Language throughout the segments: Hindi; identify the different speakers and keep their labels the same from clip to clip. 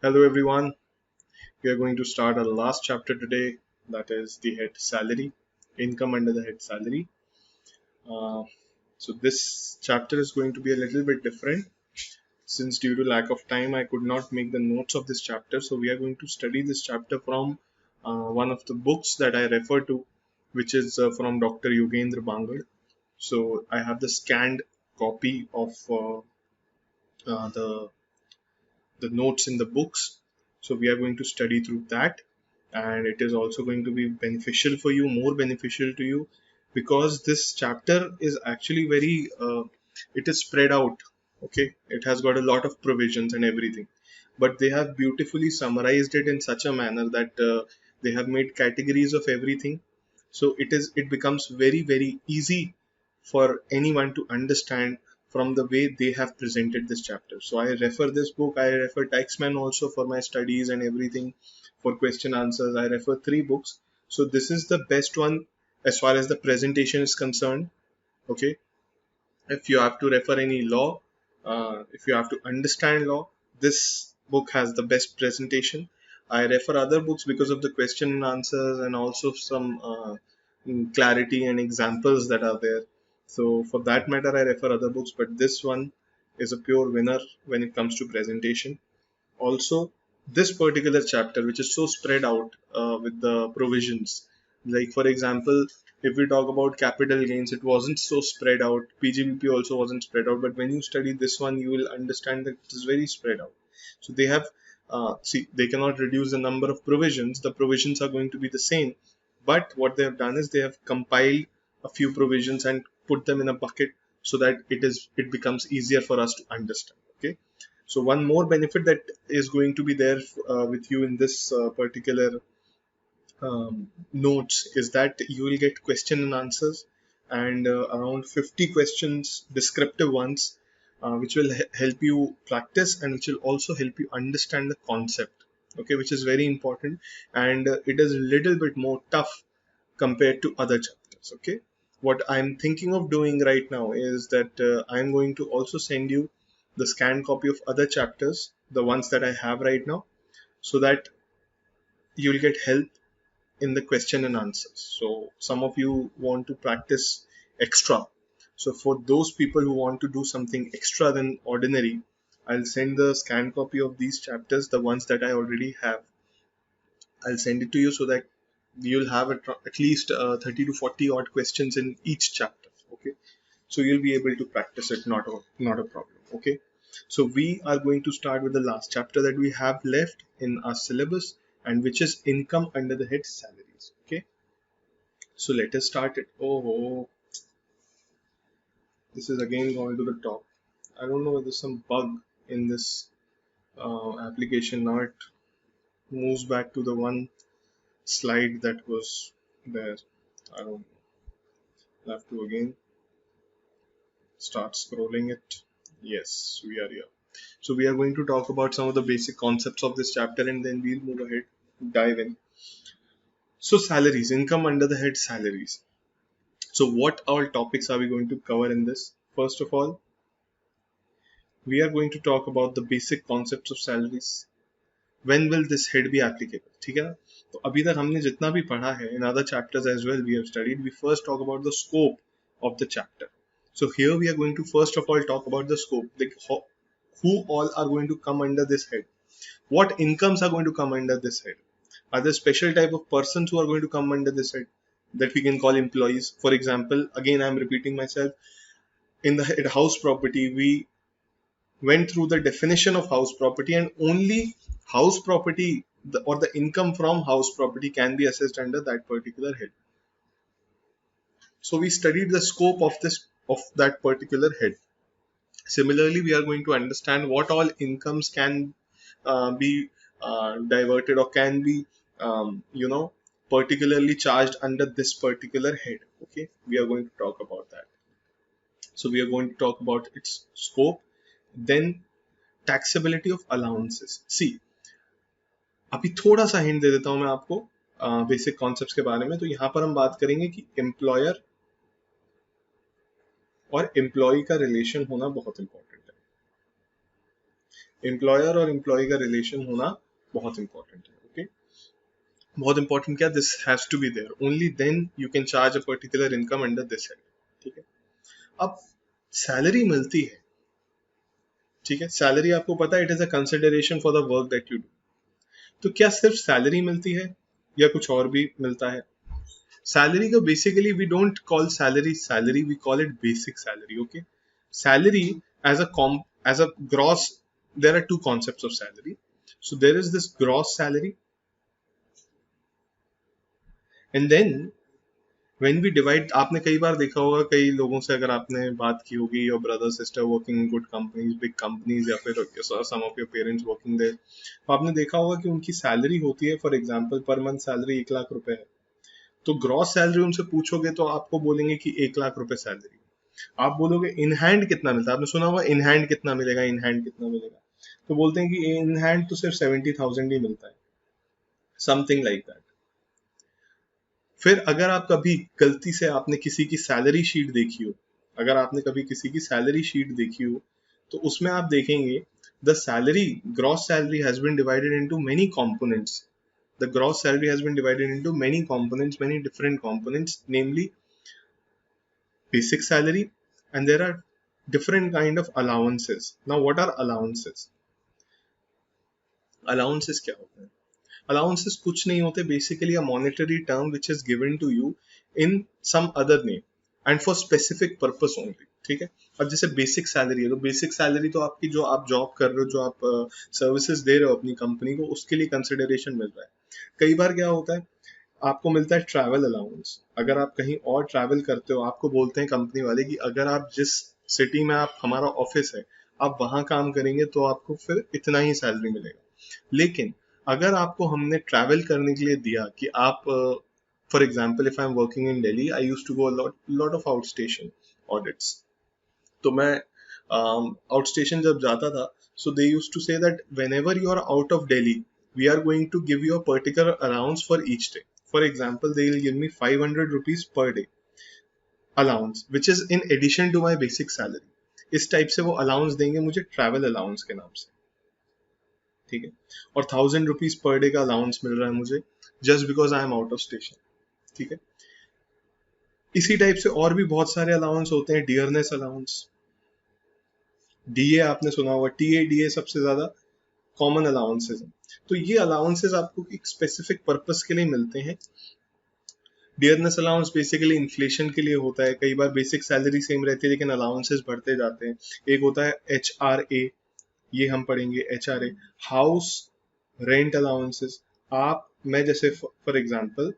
Speaker 1: Hello everyone. We are going to start our last chapter today, that is the head salary, income under the head salary. Uh, so this chapter is going to be a little bit different since due to lack of time I could not make the notes of this chapter. So we are going to study this chapter from one of the books that I refer to, which is from Dr. Yogendra Bangal. So I have the scanned copy of the notes in the books. So we are going to study through that, and it is also going to be beneficial for you, more beneficial to you, because this chapter is actually very it is spread out. Okay, it has got a lot of provisions and everything, but they have beautifully summarized it in such a manner that they have made categories of everything. So it becomes very easy for anyone to understand from the way they have presented this chapter. So I refer this book, I refer Taxman also for my studies and everything, for question answers. I refer three books. So this is the best one as far as the presentation is concerned. Okay, if you have to refer any law, if you have to understand law, this book has the best presentation. I refer other books because of the question and answers and also some clarity and examples that are there. So for that matter, I refer other books, but this one is a pure winner when it comes to presentation. Also, this particular chapter, which is so spread out with the provisions, like for example, if we talk about capital gains, it wasn't so spread out. PGBP also wasn't spread out, but when you study this one, you will understand that it is very spread out. So they have, see, they cannot reduce the number of provisions. The provisions are going to be the same, but what they have done is they have compiled a few provisions and put them in a bucket so that it becomes easier for us to understand. Okay, so one more benefit that is going to be there with you in this particular notes is that you will get question and answers, and around 50 questions, descriptive ones, which will help you practice and which will also help you understand the concept. Okay, which is very important, and it is a little bit more tough compared to other chapters. Okay, what I'm thinking of doing right now is that I'm going to also send you the scanned copy of other chapters, the ones that I have right now, so that you'll get help in the question and answers. So some of you want to practice extra. So for those people who want to do something extra than ordinary, I'll send the scanned copy of these chapters, the ones that I already have. I'll send it to you so that you'll have at least 30 to 40 odd questions in each chapter. Okay, so you'll be able to practice it, not a problem. Okay, so we are going to start with the last chapter that we have left in our syllabus, and which is income under the head salaries. Okay, so let us start it. Oh, this is again going to the top. I don't know whether there's some bug in this application. Now it moves back to the one slide that was there. I don't know. I'll have to again start scrolling it. Yes, we are here. So we are going to talk about some of the basic concepts of this chapter, and then we'll move ahead, dive in. So salaries, income under the head salaries. So what all topics are we going to cover in this? First of all, we are going to talk about the basic concepts of salaries. When will this head be applicable? ठीक है ना? तो अभी तक हमने जितना भी पढ़ा है, in other chapters as well we have studied, we first talk about the scope of the chapter. So here we are going to first of all talk about the scope, like who all are going to come under this head, what incomes are going to come under this head, are there special type of persons who are going to come under this head that we can call employees. For example, again I'm repeating myself, in the head house property we went through the definition of house property, and only house property or the income from house property can be assessed under that particular head. So we studied the scope of that particular head. Similarly, we are going to understand what all incomes can be diverted or can be particularly charged under this particular head. Okay, we are going to talk about that. So we are going to talk about its scope, then taxability of allowances. See, अभी थोड़ा सा हिंट दे देता हूं मैं आपको बेसिक कॉन्सेप्ट्स के बारे में. तो यहाँ पर हम बात करेंगे कि एम्प्लॉयर और एम्प्लॉय का रिलेशन होना बहुत इंपॉर्टेंट है. एम्प्लॉयर और एम्प्लॉय का रिलेशन होना बहुत इंपॉर्टेंट है. ओके, बहुत इंपॉर्टेंट क्या, this has to be there, only then you can charge a particular income under this head. ठीक है. अब सैलरी मिलती है, ठीक है, सैलरी आपको पता है it is a consideration for the work that you do. तो क्या सिर्फ सैलरी मिलती है या कुछ और भी मिलता है? सैलरी को basically we don't call salary salary, we call it basic salary. Okay, salary as as a gross, there are two concepts of salary. So there is this gross salary, and then when we divide, आपने कई बार देखा होगा, कई लोगों से अगर आपने बात की होगी, your brother sister working in good companies, big companies, या फिर some of your parents working there, तो आपने देखा होगा कि उनकी सैलरी होती है, for example per month salary 1 lakh रुपए है. तो ग्रॉस सैलरी उनसे पूछोगे तो आपको बोलेंगे कि 1 लाख रुपए सैलरी. आप बोलोगे इन हैंड कितना मिलता है, आपने सुना होगा इन हैंड कितना मिलेगा, इन हैंड कितना मिलेगा, तो बोलते हैं कि इन हैंड तो सिर्फ 70,000 ही मिलता है, समथिंग लाइक दैट. फिर अगर आप कभी गलती से आपने किसी की सैलरी शीट देखी हो, अगर आपने कभी किसी की सैलरी शीट देखी हो, तो उसमें आप देखेंगे the salary, gross salary has been divided into many components. The gross salary has been divided into many components, many different components, namely basic salary, and there are different kind of allowances. Now what are allowances? Allowances क्या होते हैं? Allowances कुछ नहीं होते, basically a monetary term which is given to you in some other name and for specific purpose only. ठीक है. अब जैसे बेसिक सैलरी है, तो बेसिक सैलरी तो आपकी जो आप जॉब कर रहे हो, जो आप सर्विसेज दे रहे हो अपनी कंपनी को, उसके लिए कंसिडरेशन मिल रहा है. कई बार क्या होता है, आपको मिलता है ट्रैवल अलाउंस. अगर आप कहीं और ट्रैवल करते हो, आपको बोलते हैं कंपनी वाले कि अगर आप जिस सिटी में आप, हमारा ऑफिस है, आप वहां काम करेंगे तो आपको फिर इतना ही सैलरी मिलेगा. लेकिन अगर आपको हमने ट्रैवल करने के लिए दिया कि आप, for example if I am working in Delhi, I use to go lot of out station audits. तो मैं आउट स्टेशन जब जाता था, so they used to say that whenever you are out of Delhi, we are going to give you a particular allowance for each day. For example, they will give me 500 rupees per day allowance, which is in addition to my basic salary. इस टाइप से वो अलाउंस देंगे मुझे ट्रैवल अलाउंस के नाम से. ठीक है. और 1000 रुपीज पर डे का अलाउंस मिल रहा है मुझे just because I am out of station. ठीक है. इसी टाइप से और भी बहुत सारे अलाउंस होते हैं. डियरनेस अलाउंस, डीए आपने सुना होगा, टीए डीए सबसे ज्यादा कॉमन अलाउंसेस हैं. तो ये अलाउंसेस आपको एक स्पेसिफिक पर्पस के लिए मिलते हैं. डियरनेस अलाउंस बेसिकली इन्फ्लेशन के लिए होता है. कई बार बेसिक सैलरी सेम रहती है लेकिन अलाउंसेस बढ़ते जाते हैं. एक होता है HRA, ये हम पढ़ेंगे HRA, हाउस रेंट अलाउंसेस. आप, मैं जैसे for example,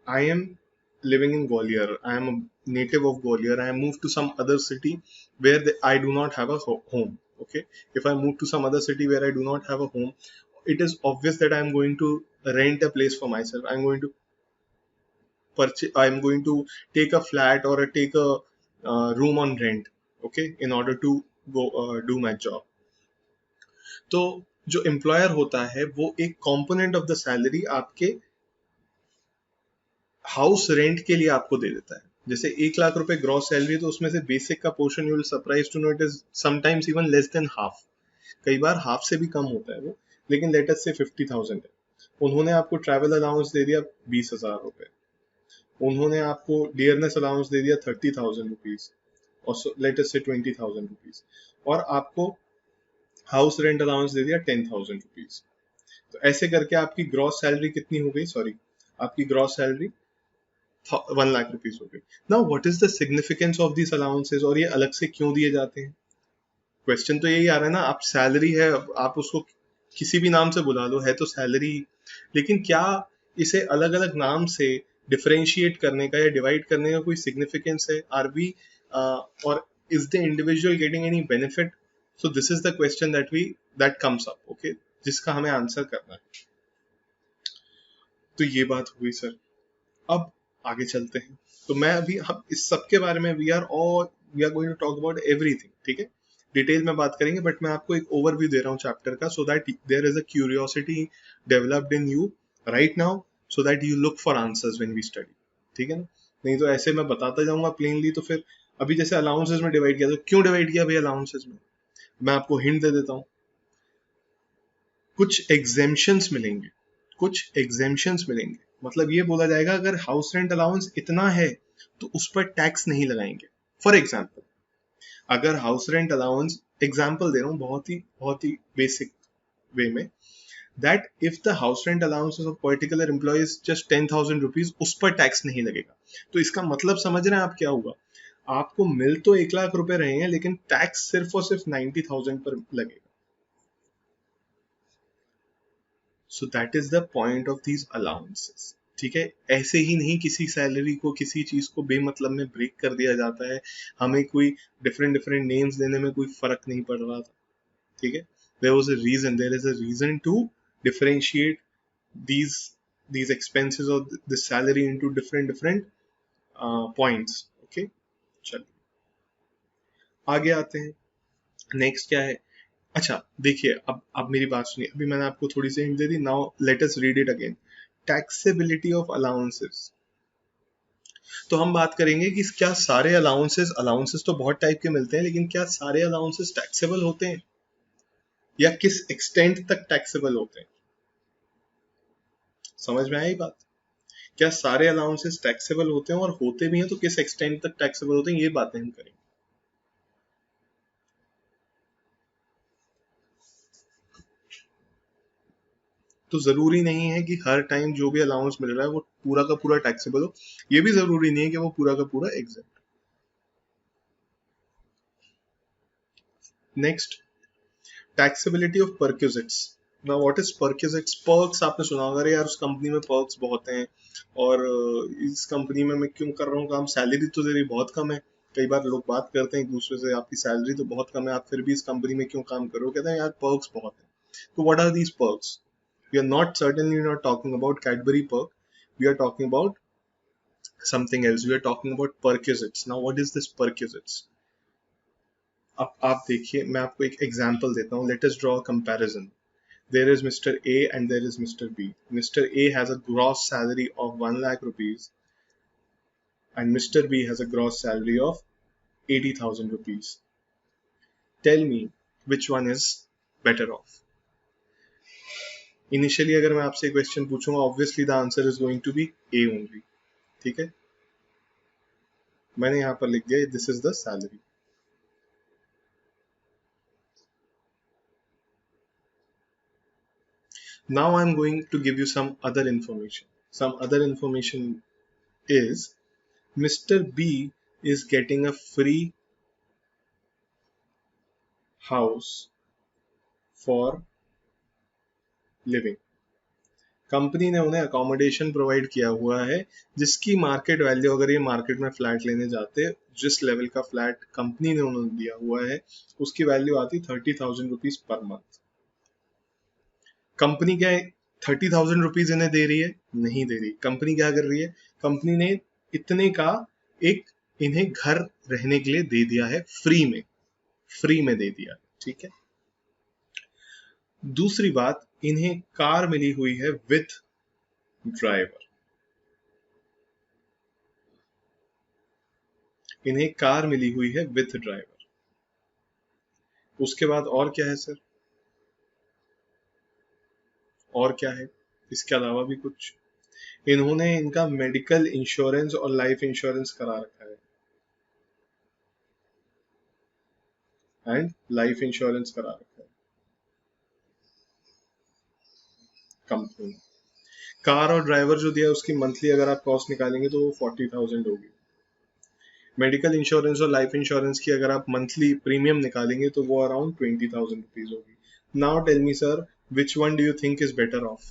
Speaker 1: I am living in Gwalior, I am a native of Gwalior, I moved to some other city where I do not have a home. Okay, if I move to some other city where I do not have a home, it is obvious that I am going to rent a place for myself. I am going to purchase, I am going to take a flat or take a room on rent, okay, in order to go do my job. तो जो एम्प्लॉयर होता है वो एक कंपोनेंट ऑफ द सैलरी आपके हाउस रेंट के लिए आपको दे देता है. जैसे 1 लाख रुपए ग्रॉस सैलरी, तो उसमें से बेसिक का portion, you will surprise to know it is sometimes even less than half. कई बार हाफ से भी कम होता है वो, लेकिन लेट अस से 50,000 है. उन्होंने आपको ट्रैवल अलाउंस दे दिया 20,000 रुपए, उन्होंने आपको डियरनेस अलाउंस दे दिया 30,000 रुपीज, और लेट अस से 20,000 रुपीज, और आपको हाउस रेंट अलाउंस दे दिया 10,000 रुपीज. तो ऐसे करके आपकी ग्रॉस सैलरी कितनी हो गई, सॉरी, आपकी ग्रॉस सैलरी 1 लाख रुपीज हो गई. Now what is the significance of this allowances, और ये अलग से क्यों दिए जाते हैं? क्वेश्चन तो यही आ रहा है ना. आप सैलरी है, आप उसको किसी भी नाम से बुला लो, है तो सैलरी, लेकिन क्या इसे अलग अलग नाम से डिफरेंशिएट करने का या डिवाइड करने का कोई सिग्निफिकेंस है? आर वी और is the individual getting any benefit? So this is the question that comes up, okay, जिसका हमें आंसर करना है. तो ये बात हुई सर. अब आगे चलते हैं. तो मैं अभी, हम इस सब के बारे में we are going to talk about everything. ठीक है, डिटेल में बात करेंगे, बट मैं आपको एक ओवरव्यू दे रहा हूँ चैप्टर का, so that there is a curiosity developed in you right now, so that you look for answers when we study. ठीक है ना. नहीं तो ऐसे मैं बताता जाऊंगा प्लेनली, तो फिर अभी जैसे अलाउंसेस में डिवाइड किया, तो क्यों डिवाइड किया भाई अलाउंसेस में? मैं आपको हिंट दे देता हूं, कुछ एग्जेम्पशंस मिलेंगे, कुछ एग्जेम्पशंस मिलेंगे। मतलब ये बोला जाएगा अगर हाउस रेंट अलाउंस इतना है तो उस पर टैक्स नहीं लगाएंगे। फॉर एग्जाम्पल, अगर हाउस रेंट अलाउंस, एग्जाम्पल दे रहा हूँ बहुत ही बेसिक वे में, that if the house rent allowances of particular employee is just 10,000 rupees, उस पर टैक्स नहीं लगेगा। तो इसका मतलब समझ रहे हैं आप क्या हुआ, आपको मिल तो 1 लाख रुपए रहे हैं लेकिन टैक्स सिर्फ और सिर्फ 90,000 पर लगेगा। So that is the point of these allowances. ठीक है, ऐसे ही नहीं किसी सैलरी को, किसी चीज को बेमतलब में ब्रेक कर दिया जाता है। हमें कोई डिफरेंट डिफरेंट नेम्स देने में कोई फर्क नहीं पड़ रहा था। ठीक है, there was a reason, there is a reason to differentiate these these expenses or the salary into different points. Okay, चलिए आगे आते हैं। नेक्स्ट क्या है, अच्छा देखिए, अब मेरी बात सुनिए, अभी मैंने आपको थोड़ी सी हिंट दे दी, now let us read it again. Taxability of allowances. तो हम बात करेंगे कि क्या सारे अलाउंसेस, अलाउंसेस तो बहुत टाइप के मिलते हैं, लेकिन क्या सारे अलाउंसेस टैक्सेबल होते हैं या किस एक्सटेंट तक टैक्सेबल होते हैं। समझ में आई बात, क्या सारे अलाउंसेस टैक्सेबल होते हैं, और होते भी हैं तो किस एक्सटेंट तक टैक्सेबल होते हैं, ये बातें हम करेंगे। तो जरूरी नहीं है कि हर टाइम जो भी अलाउंस मिल रहा है वो पूरा का पूरा टैक्सेबल हो, ये भी जरूरी नहीं है कि वो पूरा का पूरा exempt. Next, taxability of perquisites. Now what is perquisites? Perks आपने सुना होगा, यार उस कंपनी में पर्क्स बहुत हैं, और इस कंपनी में मैं क्यों कर रहा हूँ काम, सैलरी तो तेरी बहुत कम है। कई बार लोग बात करते हैं एक दूसरे से, आपकी सैलरी तो बहुत कम है, आप फिर भी इस कंपनी में क्यों काम कर रहे हो, कहते हैं यार पर्क्स बहुत है। तो what are these perks? We are not, certainly not talking about Cadbury perk. We are talking about something else. We are talking about perquisites. Now, what is this perquisites? अब आप देखिए, मैं आपको एक एग्जांपल देता हूँ. Let us draw a comparison. There is Mr. A and there is Mr. B. Mr. A has a gross salary of 1 lakh rupees and Mr. B has a gross salary of 80,000 rupees. Tell me which one is better off. Initially अगर मैं आपसे क्वेश्चन पूछूंगा, obviously the answer is going to be A only. ठीक है, मैंने यहां पर लिख दिया this is the salary. Now I am going to give you some other information. Some other information is mister B is getting a free house for living. Company ने उन्हें अकोमोडेशन प्रोवाइड किया हुआ है जिसकी मार्केट वैल्यू, अगर ये मार्केट में फ्लैट लेने जाते, जिस लेवल का फ्लैट कंपनी ने उन्हें दिया हुआ है उसकी वैल्यू आती 30,000 रुपीज पर मंथ। कंपनी क्या 30,000 रुपीज इन्हें दे रही है? नहीं दे रही। कंपनी क्या कर रही है, कंपनी ने इतने का एक इन्हें घर रहने के लिए दे दिया है, फ्री में, फ्री में दे दिया। ठीक है, दूसरी बात, इन्हें कार मिली हुई है विथ ड्राइवर। इन्हें कार मिली हुई है विथ ड्राइवर। उसके बाद और क्या है सर, और क्या है इसके अलावा भी कुछ? इन्होंने इनका मेडिकल इंश्योरेंस और लाइफ इंश्योरेंस करा रखा है, एंड लाइफ इंश्योरेंस करा रखा है कंपनी। कार और ड्राइवर जो दिया उसकी मंथली अगर आप कॉस्ट निकालेंगे तो वो 40,000 होगी। मेडिकल इंश्योरेंस और लाइफ इंश्योरेंस की अगर आप मंथली प्रीमियम निकालेंगे तो वो अराउंड 20,000 रुपीज होगी। Now tell me sir, which one do you think is better off?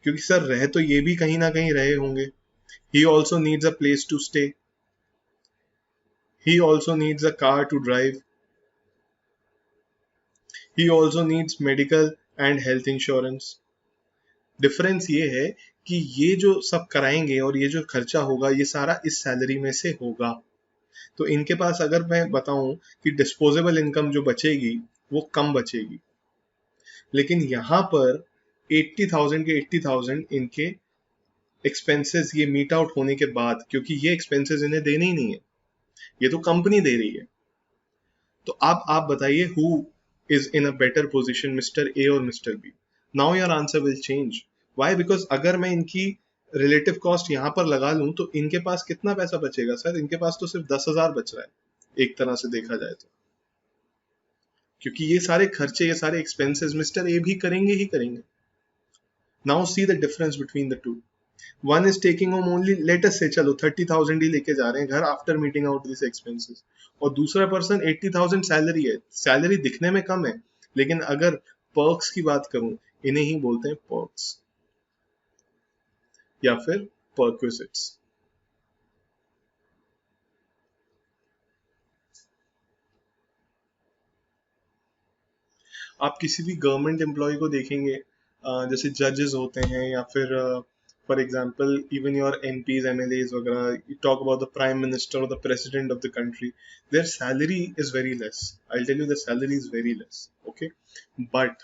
Speaker 1: क्योंकि सर रह तो ये भी कहीं ना कहीं रहे होंगे। He also needs a place to stay, he also needs a car to drive, he also needs medical and health insurance. Difference ये है कि ये जो सब कराएंगे और ये जो खर्चा होगा ये सारा इस सैलरी में से होगा। तो इनके पास अगर मैं बताऊं कि डिस्पोजेबल इनकम जो बचेगी वो कम बचेगी, लेकिन यहां पर 80,000 के 80,000 इनके एक्सपेंसेस ये मीट आउट होने के बाद, क्योंकि ये एक्सपेंसेस इन्हें देने ही नहीं है, ये तो कंपनी दे रही है, तो अब आप बताइए who is in a better position, mister A और mister B? Now your answer will change. Why? Because अगर मैं इनकी रिलेटिव कॉस्ट यहाँ पर लगा लूं तो इनके पास कितना पैसा बचेगा सर? इनके पास तो सिर्फ 10,000 बच रहा है एक तरह से देखा जाए तो, क्योंकि ये सारे खर्चे, ये सारे एक्सपेंसेस मिस्टर ए भी करेंगे ही करेंगे. Now see the difference between the two. One is taking home only, let us से चलो 30,000 ही लेके जा रहे हैं घर after meeting out this expenses, और दूसरा पर्सन 80,000 सैलरी है. सैलरी दिखने में कम है, लेकिन अगर पर्क्स की बात करूं, इन्हें ही बोलते हैं पर्क्स या फिर पर्क्विजिट्स. आप किसी भी गवर्नमेंट एम्प्लॉय को देखेंगे, जैसे जजेस होते हैं या फिर for example even your MPs MLAs वगैरह, you talk about the prime minister और the president of the country, their salary is very less. I tell you the salary is very less. Okay, but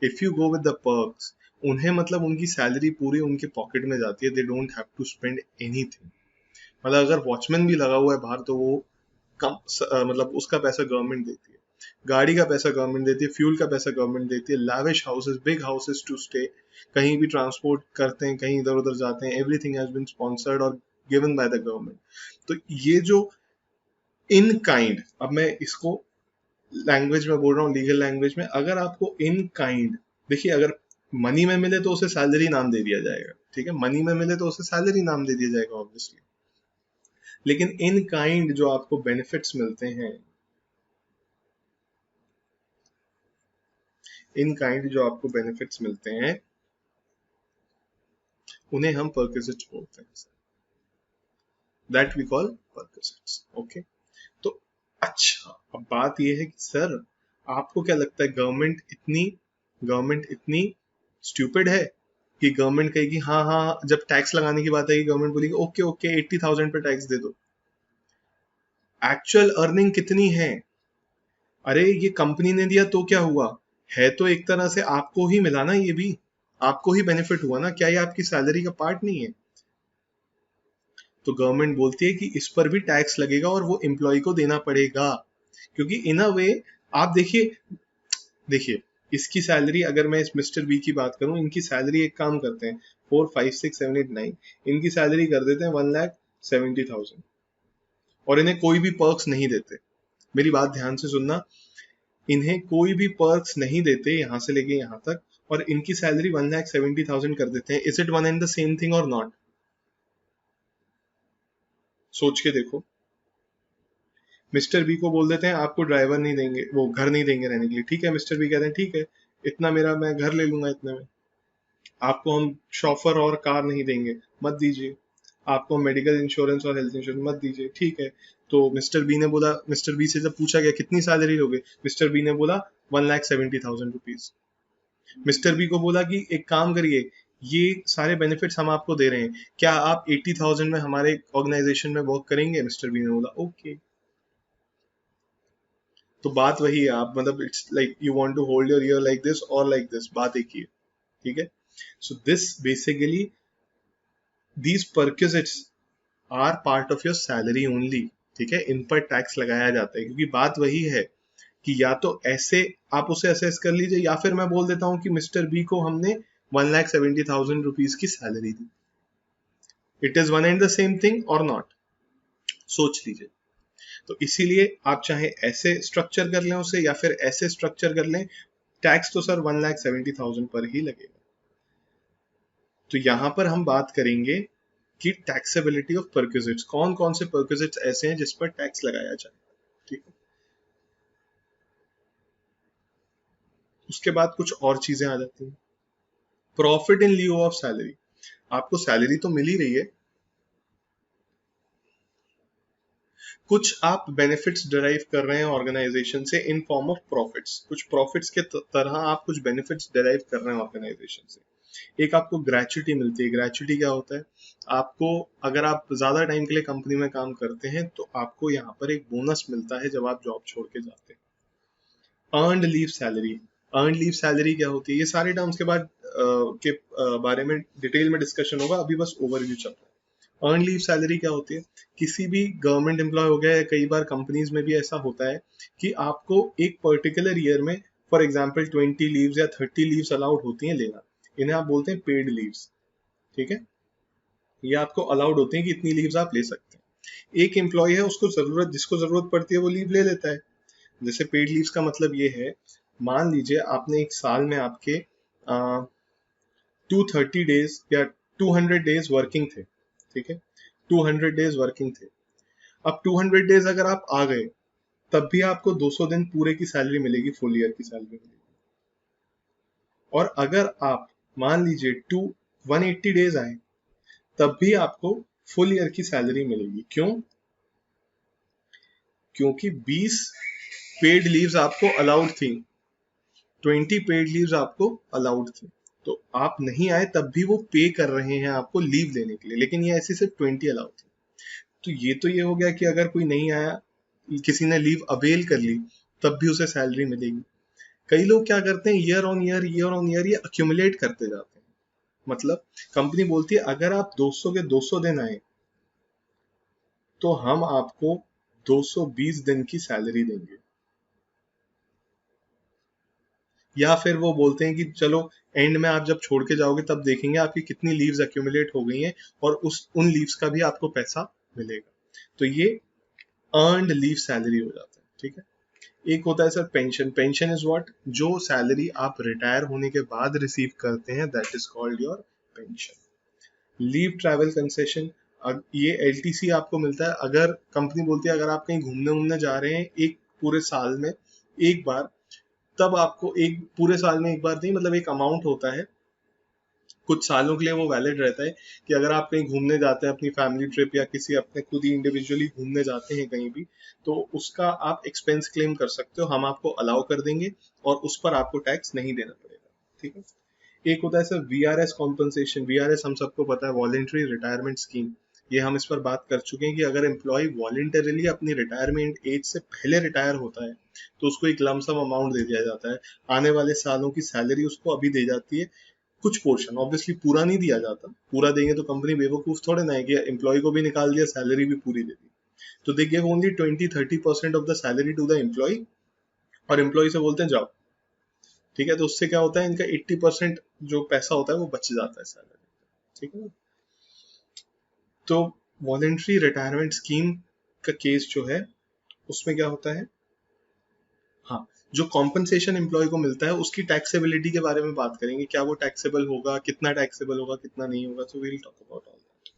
Speaker 1: if you go with the perks, उन्हें मतलब उनकी सैलरी पूरी उनके पॉकेट में जाती है. They don't have to spend anything. मतलब अगर वॉचमैन भी लगा हुआ है बाहर तो वो कम मतलब उसका पैसा गवर्नमेंट देती है, गाड़ी का पैसा गवर्नमेंट देती है, फ्यूल का पैसा गवर्नमेंट देती है, lavish houses, big houses to stay, कहीं भी ट्रांसपोर्ट करते हैं, कहीं इधर उधर जाते हैं, एवरीथिंग हैज बीन स्पॉन्सर्ड और गिवन बाय द गवर्नमेंट. तो ये जो इन काइंड, अब मैं इसको लैंग्वेज में बोल रहा हूँ, लीगल लैंग्वेज में, अगर आपको इन काइंड, देखिए अगर मनी में मिले तो उसे सैलरी नाम दे दिया जाएगा, ठीक है, मनी में मिले तो उसे सैलरी नाम दे दिया जाएगा ऑब्वियसली. लेकिन इन काइंड जो आपको बेनिफिट्स मिलते हैं, इन काइंड जो आपको बेनिफिट्स मिलते हैं, उन्हें हम परक्विजिट्स बोलते हैं. That we call perquisites. Okay, तो अच्छा, अब बात ये है कि सर आपको क्या लगता है गवर्नमेंट इतनी स्टूपिड है कि गवर्नमेंट कहेगी हाँ हाँ, जब टैक्स लगाने की बात आएगी गवर्नमेंट बोलेगी ओके ओके 80,000 पे टैक्स दे दो. एक्चुअल अर्निंग कितनी है? अरे ये कंपनी ने दिया तो क्या हुआ, है तो एक तरह से आपको ही मिला ना, ये भी आपको ही बेनिफिट हुआ ना, क्या ये आपकी सैलरी का पार्ट नहीं है? तो गवर्नमेंट बोलती है कि इस पर भी टैक्स लगेगा और वो एम्प्लॉय को देना पड़ेगा, क्योंकि इन अ वे आप देखिए इसकी सैलरी, अगर मैं इस मिस्टर बी की बात करूं, इनकी सैलरी एक काम करते हैं 4 5 6 7 8 9, इनकी सैलरी कर देते हैं 1,70,000 और इन्हें कोई भी पर्क्स नहीं देते. मेरी बात ध्यान से सुनना, इन्हें कोई भी पर्क्स नहीं देते यहां से लेके यहां तक, और इनकी सैलरी 1,70,000 कर देते हैं. Is it one and the same thing और नॉट? सोच के देखो. मिस्टर बी को बोल देते हैं आपको ड्राइवर नहीं देंगे, वो घर नहीं देंगे रहने के लिए, ठीक है, मिस्टर बी कहते हैं ठीक है, इतना मेरा मैं घर ले लूंगा इतने में. आपको हम शॉफर और कार नहीं देंगे, मत दीजिए. आपको मेडिकल इंश्योरेंस और हेल्थ इंश्योरेंस मत दीजिए, ठीक है. तो मिस्टर बी ने बोला, मिस्टर बी से जब पूछा गया कितनी सैलरी लोगे, मिस्टर बी ने बोला 1,70,000 रुपीज. मिस्टर बी को बोला कि एक काम करिए, ये सारे बेनिफिट्स हम आपको दे रहे हैं, क्या आप 80,000 में हमारे ऑर्गेनाइजेशन में वर्क करेंगे? मिस्टर बी ने बोला ओके. तो बात वही है, आप मतलब it's like you want to hold your ear like this और लाइक दिस, बात एक ही है, ठीक है. So this basically, these perquisites are part of your salary only, ठीक है, इन पर टैक्स लगाया जाता है, क्योंकि बात वही है कि या तो ऐसे आप उसे असेस कर लीजिए, या फिर मैं बोल देता हूं कि मिस्टर बी को हमने 1,70,000 रुपीज की salary the. It is one and the same thing और नॉट? सोच लीजिए. तो इसीलिए आप चाहे ऐसे स्ट्रक्चर कर लें उसे या फिर ऐसे स्ट्रक्चर कर लें, टैक्स तो सर 1,70,000 पर ही लगेगा. तो यहां पर हम बात करेंगे कि टैक्सेबिलिटी ऑफ परक्विजिट्स, कौन कौन से परक्विजिट्स ऐसे हैं जिस पर टैक्स लगाया जाए, ठीक है. उसके बाद कुछ और चीजें आ जाती हैं. Profit in लिeu of salary. आपको सैलरी तो मिल ही रही है, कुछ आप बेनिफिट्स डिराइव कर रहे हैं ऑर्गेनाइजेशन से इन फॉर्म ऑफ प्रॉफिट्स. कुछ प्रॉफिट्स के तरह आप कुछ बेनिफिट्स डिराइव कर रहे हैं ऑर्गेनाइजेशन से. एक आपको ग्रेचुटी मिलती है. ग्रेचुटी क्या होता है? आपको, अगर आप ज्यादा टाइम के लिए कंपनी में काम करते हैं तो आपको यहाँ पर एक बोनस मिलता है जब आप जॉब छोड़ के जाते हैं. Earned leave salary. Earned leave salary क्या होती है? ये सारे टर्म्स के बाद के बारे में डिटेल में डिस्कशन होगा, अभी बस ओवरव्यू चल रहा है. अर्न लीव सैलरी क्या होती है? किसी भी गवर्नमेंट एम्प्लॉय हो गया या कई बार कंपनीज में भी ऐसा होता है कि आपको एक पर्टिकुलर ईयर में फॉर एग्जाम्पल 20 लीव्स या 30 लीव्स अलाउड होती हैं लेना, इन्हें आप बोलते हैं पेड लीव्स, ठीक है। ये आपको अलाउड होते हैं कि इतनी लीव्स आप ले सकते हैं। एक एम्प्लॉय है, उसको जरूरत, जिसको जरूरत पड़ती है वो लीव ले लेता है। जैसे पेड लीव्स का मतलब ये है, मान लीजिए आपने एक साल में आपके 230 डेज या 200 डेज वर्किंग थे, ठीक है, 200 डेज वर्किंग थे। अब 200 डेज अगर आप आ गए तब भी आपको 200 दिन पूरे की सैलरी मिलेगी, फुल ईयर की सैलरी मिलेगी। और अगर आप मान लीजिए 180 डेज आए तब भी आपको फुल ईयर की सैलरी मिलेगी। क्यों? क्योंकि 20 पेड लीव्स आपको अलाउड थी, 20 पेड लीव्स आपको अलाउड थी, तो आप नहीं आए तब भी वो पे कर रहे हैं आपको लीव लेने के लिए, लेकिन ये ऐसी सिर्फ 20 अलाउड थी। तो ये हो गया कि अगर कोई नहीं आया, किसी ने लीव अवेल कर ली, तब भी उसे सैलरी मिलेगी। कई लोग क्या करते हैं, ईयर ऑन ईयर ये अक्यूमुलेट करते जाते हैं। मतलब कंपनी बोलती है अगर आप 200 के 200 दिन आए तो हम आपको 220 दिन की सैलरी देंगे। या फिर वो बोलते हैं कि चलो एंड में आप जब छोड़ के जाओगे तब देखेंगे आपकी कितनी लीव्स एक्यूमुलेट हो गई हैं और उन लीव्स का भी आपको पैसा मिलेगा। तो ये अर्नड लीव सैलरी हो जाता है, ठीक है। एक होता है sir pension. Pension is what? जो सैलरी आप रिटायर होने के बाद रिसीव करते हैं, that is called your pension. Leave travel concession, ये एलटीसी आपको मिलता है अगर कंपनी बोलती है अगर आप कहीं घूमने घूमने जा रहे हैं एक पूरे साल में एक बार, तब आपको, एक पूरे साल में एक बार नहीं, मतलब एक अमाउंट होता है, कुछ सालों के लिए वो वैलिड रहता है कि अगर आप कहीं घूमने जाते हैं अपनी फैमिली ट्रिप या किसी अपने खुद ही इंडिविजुअली घूमने जाते हैं कहीं भी, तो उसका आप एक्सपेंस क्लेम कर सकते हो, हम आपको अलाउ कर देंगे और उस पर आपको टैक्स नहीं देना पड़ेगा, ठीक है। एक होता है सर वीआरएस कॉम्पनसेशन। वीआरएस हम सबको पता है, वॉलेंट्री रिटायरमेंट स्कीम। ये हम इस पर बात कर चुके हैं कि अगर एम्प्लॉय वॉलेंटरली अपनी रिटायरमेंट एज से पहले रिटायर होता है तो उसको एक लमसम अमाउंट दे दिया जाता है, आने वाले सालों की सैलरी उसको अभी दी जाती है, कुछ पोर्शन, ऑब्वियसली पूरा नहीं दिया जाता, पूरा देंगे तो कंपनी बेवकूफ थोड़े ना है कि एम्प्लॉय को भी निकाल दिया सैलरी भी पूरी दे दी। तो they give only 20-30% of the salary to the employee और एम्प्लॉय से बोलते हैं जाओ, ठीक है। तो उससे क्या होता है, इनका 80% जो पैसा होता है वो बच जाता है सैलरी, ठीक है ना। तो वॉलेंट्री रिटायरमेंट स्कीम का केस जो है उसमें क्या होता है, हाँ, जो कॉम्पनसेशन एम्प्लॉय को मिलता है उसकी टैक्सेबिलिटी के बारे में बात करेंगे, क्या वो टैक्सेबल होगा, कितना टैक्सेबल होगा, कितना नहीं होगा, so we will talk about all that.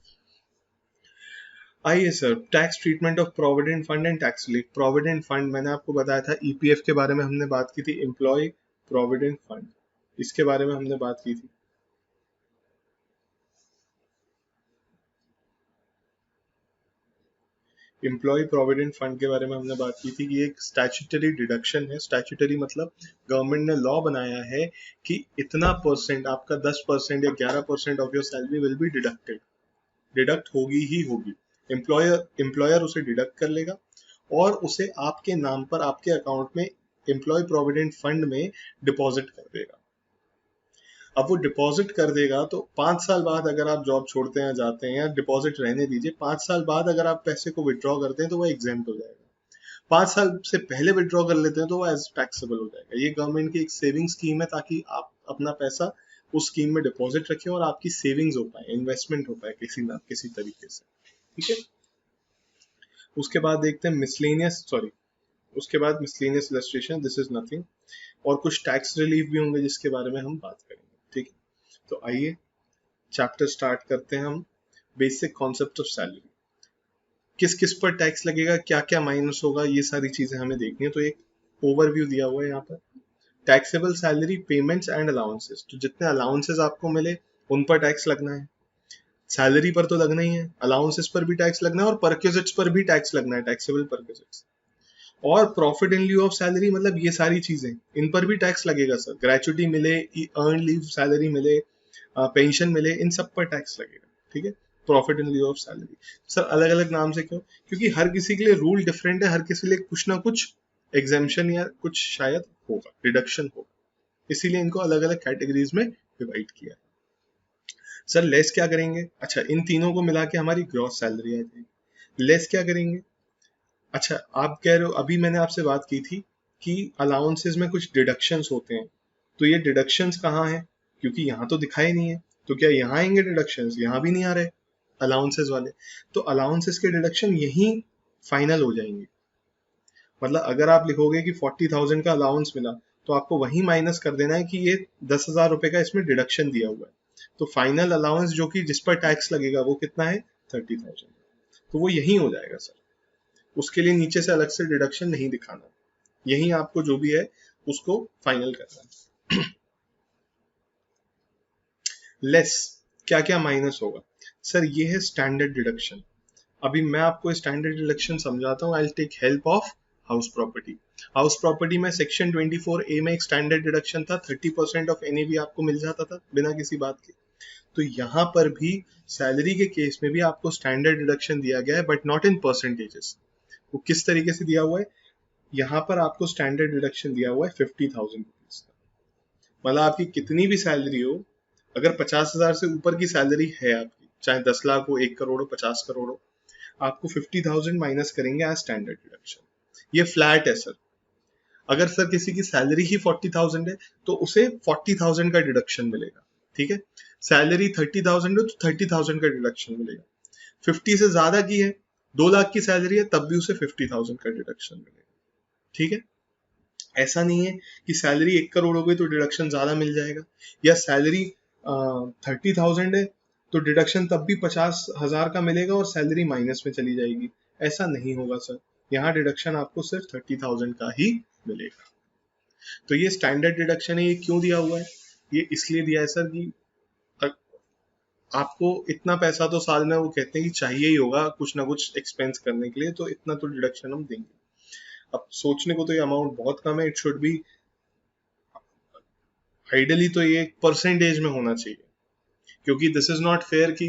Speaker 1: आइए sir, tax treatment of provident fund and tax relief. Provident fund मैंने आपको बताया था, ईपीएफ के बारे में हमने बात की थी, एम्प्लॉय प्रोविडेंट फंड, इसके बारे में हमने बात की थी। एम्प्लॉय प्रोविडेंट फंड के बारे में हमने बात की थी कि एक स्टैट्यूटरी डिडक्शन है। स्टैट्यूटरी मतलब गवर्नमेंट ने लॉ बनाया है कि इतना परसेंट, आपका 10% या 11% of your salary will be deducted, deduct होगी ही होगी। एम्प्लॉयर उसे डिडक्ट कर लेगा और उसे आपके नाम पर आपके अकाउंट में एम्प्लॉय प्रोविडेंट फंड में डिपॉजिट कर देगा। अब वो डिपॉजिट कर देगा तो 5 साल बाद अगर आप जॉब छोड़ते हैं, जाते हैं, या डिपॉजिट रहने दीजिए, 5 साल बाद अगर आप पैसे को विड्रॉ करते हैं तो वो एग्जेम्प्ट हो जाएगा। 5 साल से पहले विड्रॉ कर लेते हैं तो वो एज टैक्सेबल हो जाएगा। ये गवर्नमेंट की एक सेविंग स्कीम है ताकि आप अपना पैसा उस स्कीम में डिपॉजिट रखें और आपकी सेविंग्स हो पाए, इन्वेस्टमेंट हो पाए किसी ना किसी तरीके से, ठीक है। उसके बाद देखते हैं मिसलेनियस, सॉरी, उसके बाद miscellaneous illustration, this is nothing, और कुछ टैक्स रिलीफ भी होंगे जिसके बारे में हम बात करेंगे, ठीक है। तो आइए चैप्टर स्टार्ट करते हैं हम। बेसिक कॉन्सेप्ट ऑफ सैलरी, किस किस पर टैक्स लगेगा, क्या क्या माइनस होगा, ये सारी चीजें हमें देखनी है। तो एक ओवरव्यू दिया हुआ है यहाँ पर। Taxable salary payments and allowances, तो जितने अलाउंसेस आपको मिले उन पर टैक्स लगना है, सैलरी पर तो लगना ही है, अलाउंसेस पर भी टैक्स लगना है और परक्विजिट्स पर भी टैक्स लगना है, टैक्सेबल परक्विजिट्स। और profit in lieu of salary, मतलब ये सारी चीजें, इन पर भी टैक्स लगेगा सर। ग्रेचुटी मिले, अर्न लीव सैलरी मिले, पेंशन मिले, इन सब पर टैक्स लगेगा, ठीक है। Profit in lieu of salary sir अलग अलग नाम से क्यों? क्योंकि हर किसी के लिए रूल डिफरेंट है, हर किसी के लिए कुछ ना कुछ एग्जेम्पशन या कुछ शायद होगा, डिडक्शन होगा, इसीलिए इनको अलग अलग कैटेगरीज में डिवाइड किया है। सर लेस क्या करेंगे? अच्छा, इन तीनों को मिला के हमारी ग्रॉस सैलरी आ जाएगी। लेस क्या करेंगे? अच्छा, आप कह रहे हो, अभी मैंने आपसे बात की थी कि अलाउंसेस में कुछ डिडक्शंस होते हैं, तो ये डिडक्शंस कहाँ हैं? क्योंकि यहाँ तो दिखाई नहीं है, तो क्या यहाँ आएंगे डिडक्शंस? यहाँ भी नहीं आ रहे अलाउंसेस वाले, तो अलाउंसेस के डिडक्शन यहीं फाइनल हो जाएंगे। मतलब अगर आप लिखोगे कि 40,000 का अलाउंस मिला, तो आपको वही माइनस कर देना है कि ये 10,000 रुपए का इसमें डिडक्शन दिया हुआ है, तो फाइनल अलाउंस जो कि जिस पर टैक्स लगेगा वो कितना है? 30,000। तो वो यही हो जाएगा सर, उसके लिए नीचे से अलग से डिडक्शन नहीं दिखाना, यही आपको जो भी है उसको फाइनल करना है। लेस क्या क्या माइनस होगा? सर ये है स्टैंडर्ड डिडक्शन। अभी मैं आपको स्टैंडर्ड डिडक्शन समझाता हूँ। I take help of house property. House property में सेक्शन 24A में एक स्टैंडर्ड डिडक्शन था, 30% ऑफ एनएवी आपको मिल जाता था बिना किसी बात के। तो यहाँ पर भी सैलरी के केस में भी आपको स्टैंडर्ड डिडक्शन दिया गया है, बट नॉट इन परसेंटेजेस। वो किस तरीके से दिया हुआ है? यहाँ पर आपको स्टैंडर्ड डिडक्शन दिया हुआ है 50,000 रुपीज का। मतलब आपकी कितनी भी सैलरी हो, अगर 50,000 से ऊपर की सैलरी है आपकी, चाहे 10 लाख हो, 1 करोड़ हो, 50 करोड़ हो, आपको 50,000 माइनस करेंगे एज स्टैंडर्ड डिडक्शन। ये फ्लैट है सर। अगर सर किसी की सैलरी ही 40,000 है तो उसे 40,000 का डिडक्शन मिलेगा, ठीक है। सैलरी 30,000 है तो 30,000 का डिडक्शन मिलेगा। 50 से ज्यादा की है, 2 लाख की सैलरी है, तब भी उसे 50,000 का डिडक्शन मिलेगा, ठीक है। ऐसा नहीं है कि सैलरी 1 करोड़ हो गई तो डिडक्शन ज्यादा मिल जाएगा, या सैलरी 30,000 है तो डिडक्शन तब भी 50,000 का मिलेगा और सैलरी माइनस में चली जाएगी। ऐसा नहीं होगा सर, यहाँ डिडक्शन आपको सिर्फ 30,000 का ही मिलेगा। तो ये स्टैंडर्ड डिडक्शन है। ये क्यों दिया हुआ है? ये इसलिए दिया है सर कि आपको इतना पैसा तो साल में वो कहते हैं कि चाहिए ही होगा कुछ ना कुछ एक्सपेंस करने के लिए, तो इतना तो डिडक्शन हम देंगे। अब सोचने को तो ये अमाउंट बहुत कम है, इट शुड बी आइडियली तो ये परसेंटेज में होना चाहिए, क्योंकि दिस इज नॉट फेयर कि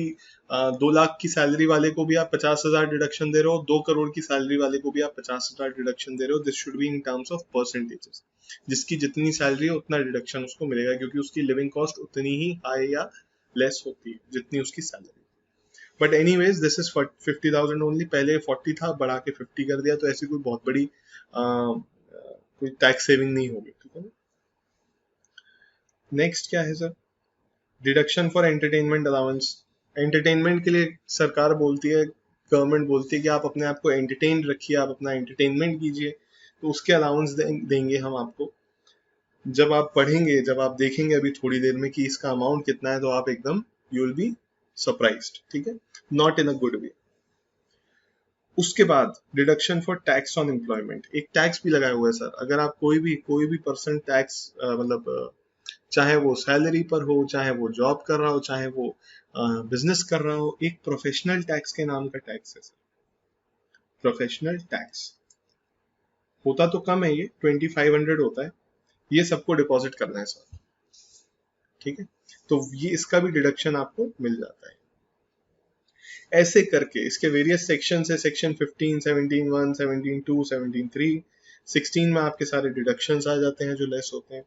Speaker 1: 2 लाख की सैलरी वाले को भी आप 50,000 डिडक्शन दे रहे हो, 2 करोड़ की सैलरी वाले को भी आप 50,000 डिडक्शन दे रहे हो। This should be in terms of percentages. जिसकी जितनी सैलरी है उतना डिडक्शन उसको मिलेगा, क्योंकि उसकी लिविंग कॉस्ट उतनी ही हाई या लेस होती है जितनी उसकी salary. But anyways this is 50,000 only. पहले 40 था, बढ़ा के 50 कर दिया, तो ऐसी कोई बहुत बड़ी कोई टैक्स सेविंग नहीं होगी, ठीक है। नेक्स्ट क्या है sir? Deduction for entertainment allowance. Entertainment के लिए सरकार बोलती है, गवर्नमेंट बोलती है कि आप अपने आप को एंटरटेन रखिए, आप अपना एंटरटेनमेंट कीजिए, तो उसके अलाउंस देंगे हम आपको। जब आप पढ़ेंगे, जब आप देखेंगे अभी थोड़ी देर में कि इसका अमाउंट कितना है, तो आप एकदम यू विल बी सरप्राइज्ड, ठीक है, not in a good way. उसके बाद deduction for tax on employment. एक टैक्स भी लगाया हुआ है सर। अगर आप कोई भी पर्सन टैक्स मतलब चाहे वो सैलरी पर हो, चाहे वो जॉब कर रहा हो, चाहे वो बिजनेस कर रहा हो, एक प्रोफेशनल टैक्स के नाम का टैक्स है सर। प्रोफेशनल टैक्स होता तो कम है, ये 2500 होता है, ये सबको डिपॉजिट करना है सर, ठीक है। तो ये इसका भी डिडक्शन आपको मिल जाता है। ऐसे करके इसके वेरियस सेक्शन है, सेक्शन 15, 17(1), 17(2), 17(3), 16 में आपके सारे डिडक्शंस आ जाते हैं जो लेस होते हैं।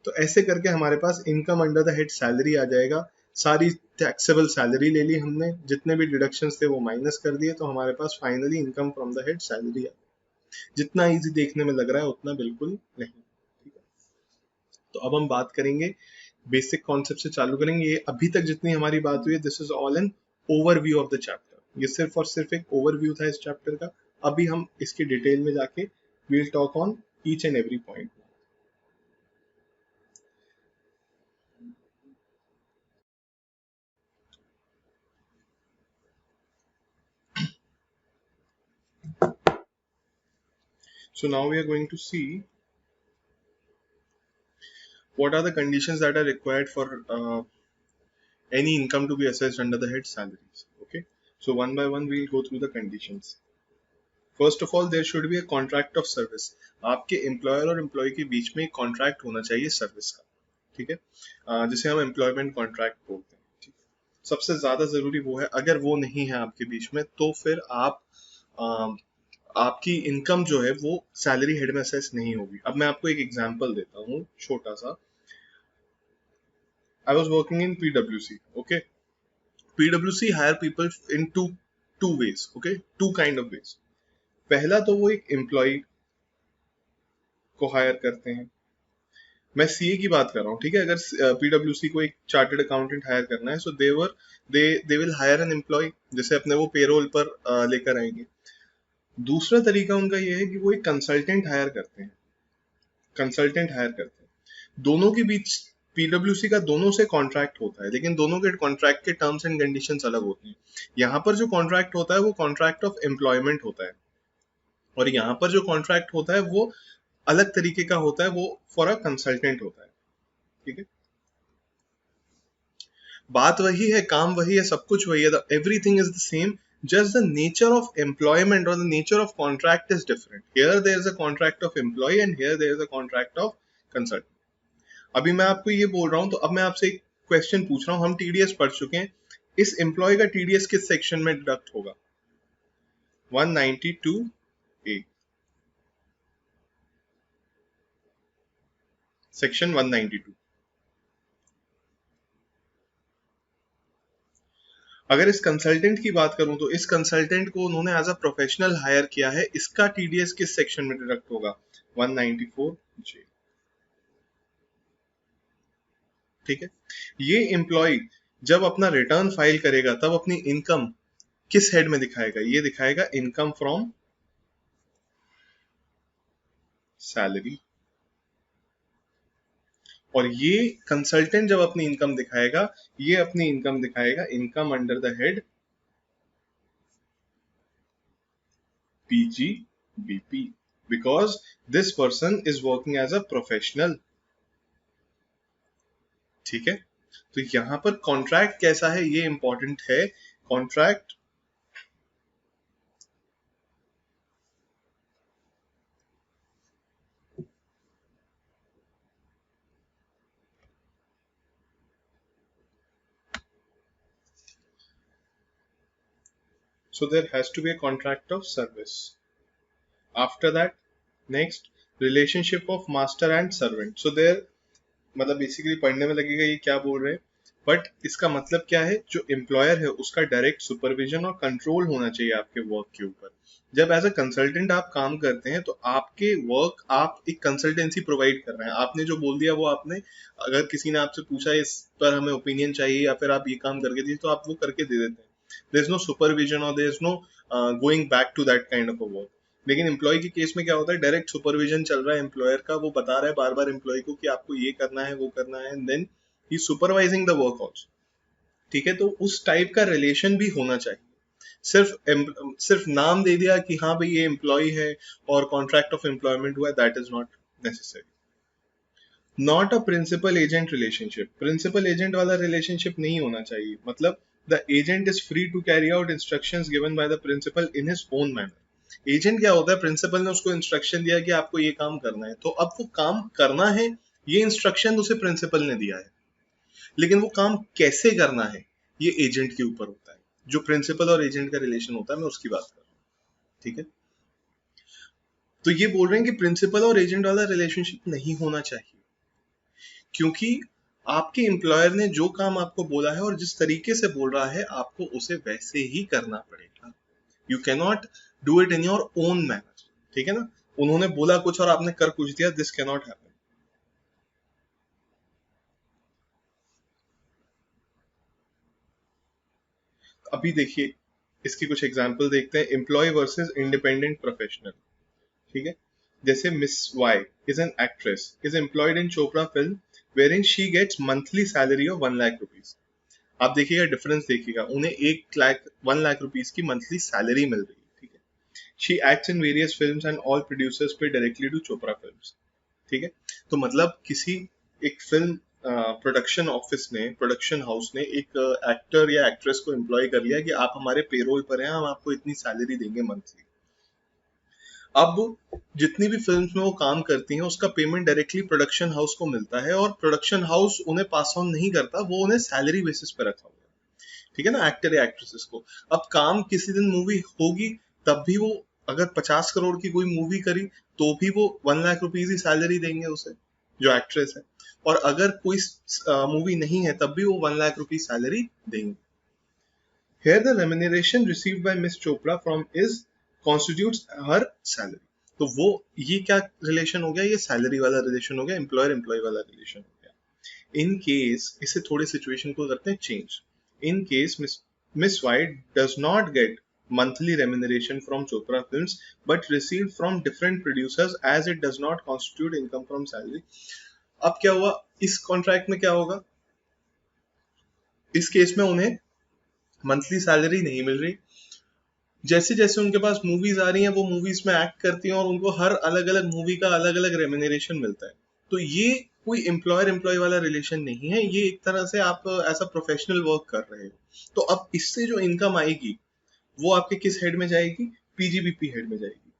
Speaker 1: तो ऐसे करके हमारे पास income under the head salary आ जाएगा। सारी टैक्सेबल सैलरी ले ली हमने, जितने भी डिडक्शंस थे वो माइनस कर दिए, तो हमारे पास finally income from the head salary आ। जितना इजी देखने में लग रहा है उतना बिल्कुल नहीं, ठीक है। तो अब हम बात करेंगे, बेसिक कॉन्सेप्ट से चालू करेंगे। ये अभी तक जितनी हमारी बात हुई है, this is all an overview of the chapter. ये सिर्फ और सिर्फ एक ओवरव्यू था इस चैप्टर का। अभी हम इसके डिटेल में जाके we'll talk on each and every point. So now we are going to see what are the conditions that are required for any income to be assessed under the head salaries. Okay, so one by one we'll go through the conditions. First of all, there should be a contract of service. आपके एम्प्लॉयर और एम्प्लॉय के बीच में एक कॉन्ट्रैक्ट होना चाहिए सर्विस का, ठीक है, जिसे हम एम्प्लॉयमेंट कॉन्ट्रैक्ट बोलते हैं, ठीक है। सबसे ज्यादा जरूरी वो है। अगर वो नहीं है आपके बीच में, तो फिर आप आपकी इनकम जो है वो सैलरी हेड में असेस नहीं होगी। अब मैं आपको एक एग्जांपल देता हूँ छोटा सा। I was working in PwC, okay. PwC hire people in two ways, okay, two kind of ways. पहला तो वो एक एम्प्लॉय को हायर करते हैं, मैं सीए की बात कर रहा हूँ, ठीक है। अगर पीडब्ल्यूसी को एक चार्टर्ड अकाउंटेंट हायर करना है, so they will hire an employ, जैसे अपने वो पेरोल पर लेकर आएंगे। दूसरा तरीका उनका ये है कि वो एक कंसल्टेंट हायर करते हैं, दोनों के बीच पीडब्ल्यूसी का दोनों से कॉन्ट्रैक्ट होता है, लेकिन दोनों के कॉन्ट्रैक्ट के टर्म्स एंड कंडीशंस अलग होते हैं। यहाँ पर जो कॉन्ट्रैक्ट होता है वो कॉन्ट्रैक्ट ऑफ एम्प्लॉयमेंट होता है, और यहाँ पर जो कॉन्ट्रैक्ट होता है वो अलग तरीके का होता है, वो फॉर अ कंसल्टेंट होता है, ठीक है। बात वही है, काम वही है, सब कुछ वही है, everything is the same, just the nature of employment or the nature of contract is different. Here there is a contract of employee and here there is a contract of consultant. अभी मैं आपको ये बोल रहा हूं, तो अब मैं आपसे एक क्वेश्चन पूछ रहा हूं, हम टीडीएस पढ़ चुके हैं, इस एम्प्लॉय का टीडीएस किस सेक्शन में डिडक्ट होगा? 192A, section 192। अगर इस कंसल्टेंट की बात करूं तो इस कंसल्टेंट को उन्होंने एज अ प्रोफेशनल हायर किया है, इसका टीडीएस किस सेक्शन में डिडक्ट होगा? 194J, ठीक है। ये एम्प्लॉय जब अपना रिटर्न फाइल करेगा तब अपनी इनकम किस हेड में दिखाएगा? ये दिखाएगा इनकम फ्रॉम सैलरी, और ये कंसल्टेंट जब अपनी इनकम दिखाएगा, ये अपनी इनकम दिखाएगा income under the head PGBP, because this person is working as a professional, ठीक है। तो यहां पर कॉन्ट्रैक्ट कैसा है ये इंपॉर्टेंट है। Contract so there has to be a contract of service. After that, next, relationship of master and servant. So there, मतलब बेसिकली पढ़ने में लगेगा ये क्या बोल रहे हैं, बट इसका मतलब क्या है, जो एम्प्लॉयर है उसका डायरेक्ट सुपरविजन और कंट्रोल होना चाहिए आपके वर्क के ऊपर। जब एज अ कंसल्टेंट आप काम करते हैं तो आपके वर्क, आप एक कंसल्टेंसी प्रोवाइड कर रहे हैं, आपने जो बोल दिया वो आपने, अगर किसी ने आपसे पूछा इस पर हमें ओपिनियन चाहिए या फिर आप ये काम करके दीजिए, तो आप वो करके दे देते हैं। देयर इज नो सुपरविजन और there is no going back to that kind of a work. लेकिन एम्प्लॉय के केस में क्या होता है, डायरेक्ट सुपरविजन चल रहा है एम्प्लॉयर का, वो बता रहा है बार बार एम्प्लॉय को कि आपको ये करना है, वो करना है, and then he supervising the work also, ठीक है। तो उस टाइप का रिलेशन भी होना चाहिए। सिर्फ नाम दे दिया कि हाँ भाई ये एम्प्लॉय है और कॉन्ट्रैक्ट ऑफ एम्प्लॉयमेंट हुआ है, that is not necessary. Not a principal agent relationship, principal agent वाला रिलेशनशिप नहीं होना चाहिए। मतलब the agent is free to carry out instructions given by the principal in his own manner. Agent क्या होता है, प्रिंसिपल ने उसको इंस्ट्रक्शन दिया कि आपको ये काम करना है, तो अब वो काम करना है, ये इंस्ट्रक्शन उसे प्रिंसिपल ने दिया है, लेकिन वो काम कैसे करना है ये एजेंट के ऊपर होता है। जो प्रिंसिपल और एजेंट का रिलेशन होता है, मैं उसकी बात कर रहा हूँ, ठीक है। तो ये बोल रहे हैं कि प्रिंसिपल और एजेंट वाला रिलेशनशिप नहीं होना चाहिए, क्योंकि आपके एम्प्लॉयर ने जो काम आपको बोला है और जिस तरीके से बोल रहा है, आपको उसे वैसे ही करना पड़ेगा। You can not do it in your own manner, ठीक है ना। उन्होंने बोला कुछ और आपने कर कुछ दिया, दिस कैन नॉट हैपन। अभी देखिए इसकी कुछ एग्जांपल देखते हैं, एम्प्लॉय वर्सेस इंडिपेंडेंट प्रोफेशनल, ठीक है। जैसे miss Y is an actress, is employed in Chopra film where in she gets monthly salary of 1 lakh rupees. आप देखिएगा डिफरेंस देखिएगा, उन्हें 1 लाख रुपीज की मंथली सैलरी मिल रही है, ठीक है। She acts in various films and all producers pay directly to Chopra films, ठीक है। तो मतलब किसी एक फिल्म प्रोडक्शन ऑफिस ने, प्रोडक्शन हाउस ने एक एक्टर या एक्ट्रेस को एम्प्लॉय कर लिया कि आप हमारे पेरोल पर हैं, हम आपको इतनी सैलरी देंगे मंथली। अब जितनी भी फिल्म्स में वो काम करती हैं उसका पेमेंट डायरेक्टली प्रोडक्शन हाउस को मिलता है, और प्रोडक्शन हाउस उन्हें पास ऑन नहीं करता, वो उन्हें सैलरी बेसिस पे रखा हुआ है, ठीक है ना, एक्टर या एक्ट्रेसेस को। अब काम किसी दिन मूवी होगी, तब भी वो अगर 50 करोड़ की कोई मूवी करी तो भी वो 1 लाख रुपीज ही सैलरी देंगे उसे, जो एक्ट्रेस है। और अगर कोई मूवी नहीं है तब भी वो 1 लाख रुपीज सैलरी देंगे। Here the remuneration received by Miss Chopra from is constitutes her salary. तो वो ये क्या रिलेशन हो गया, ये सैलरी वाला रिलेशन हो गया, एम्प्लॉयर एम्प्लॉय वाला रिलेशन हो गया. इन केस इसे थोड़े सिचुएशन को करते हैं change. In case Miss White does not get monthly remuneration from Chopra Films but received from different producers as it does not constitute income from salary. अब क्या हुआ इस कॉन्ट्रैक्ट में, क्या होगा इस केस में, उन्हें मंथली सैलरी नहीं मिल रही. जैसे जैसे उनके पास मूवीज आ रही हैं वो मूवीज में एक्ट करती हैं और उनको हर अलग अलग मूवी का अलग अलग रेम्यूनरेशन मिलता है. तो ये कोई एम्प्लॉयर एम्प्लॉय वाला रिलेशन नहीं है, ये एक तरह से आप ऐसा प्रोफेशनल वर्क कर रहे हो. तो अब इससे जो इनकम आएगी वो आपके किस हेड में जाएगी, पीजीबीपी हेड में जाएगी.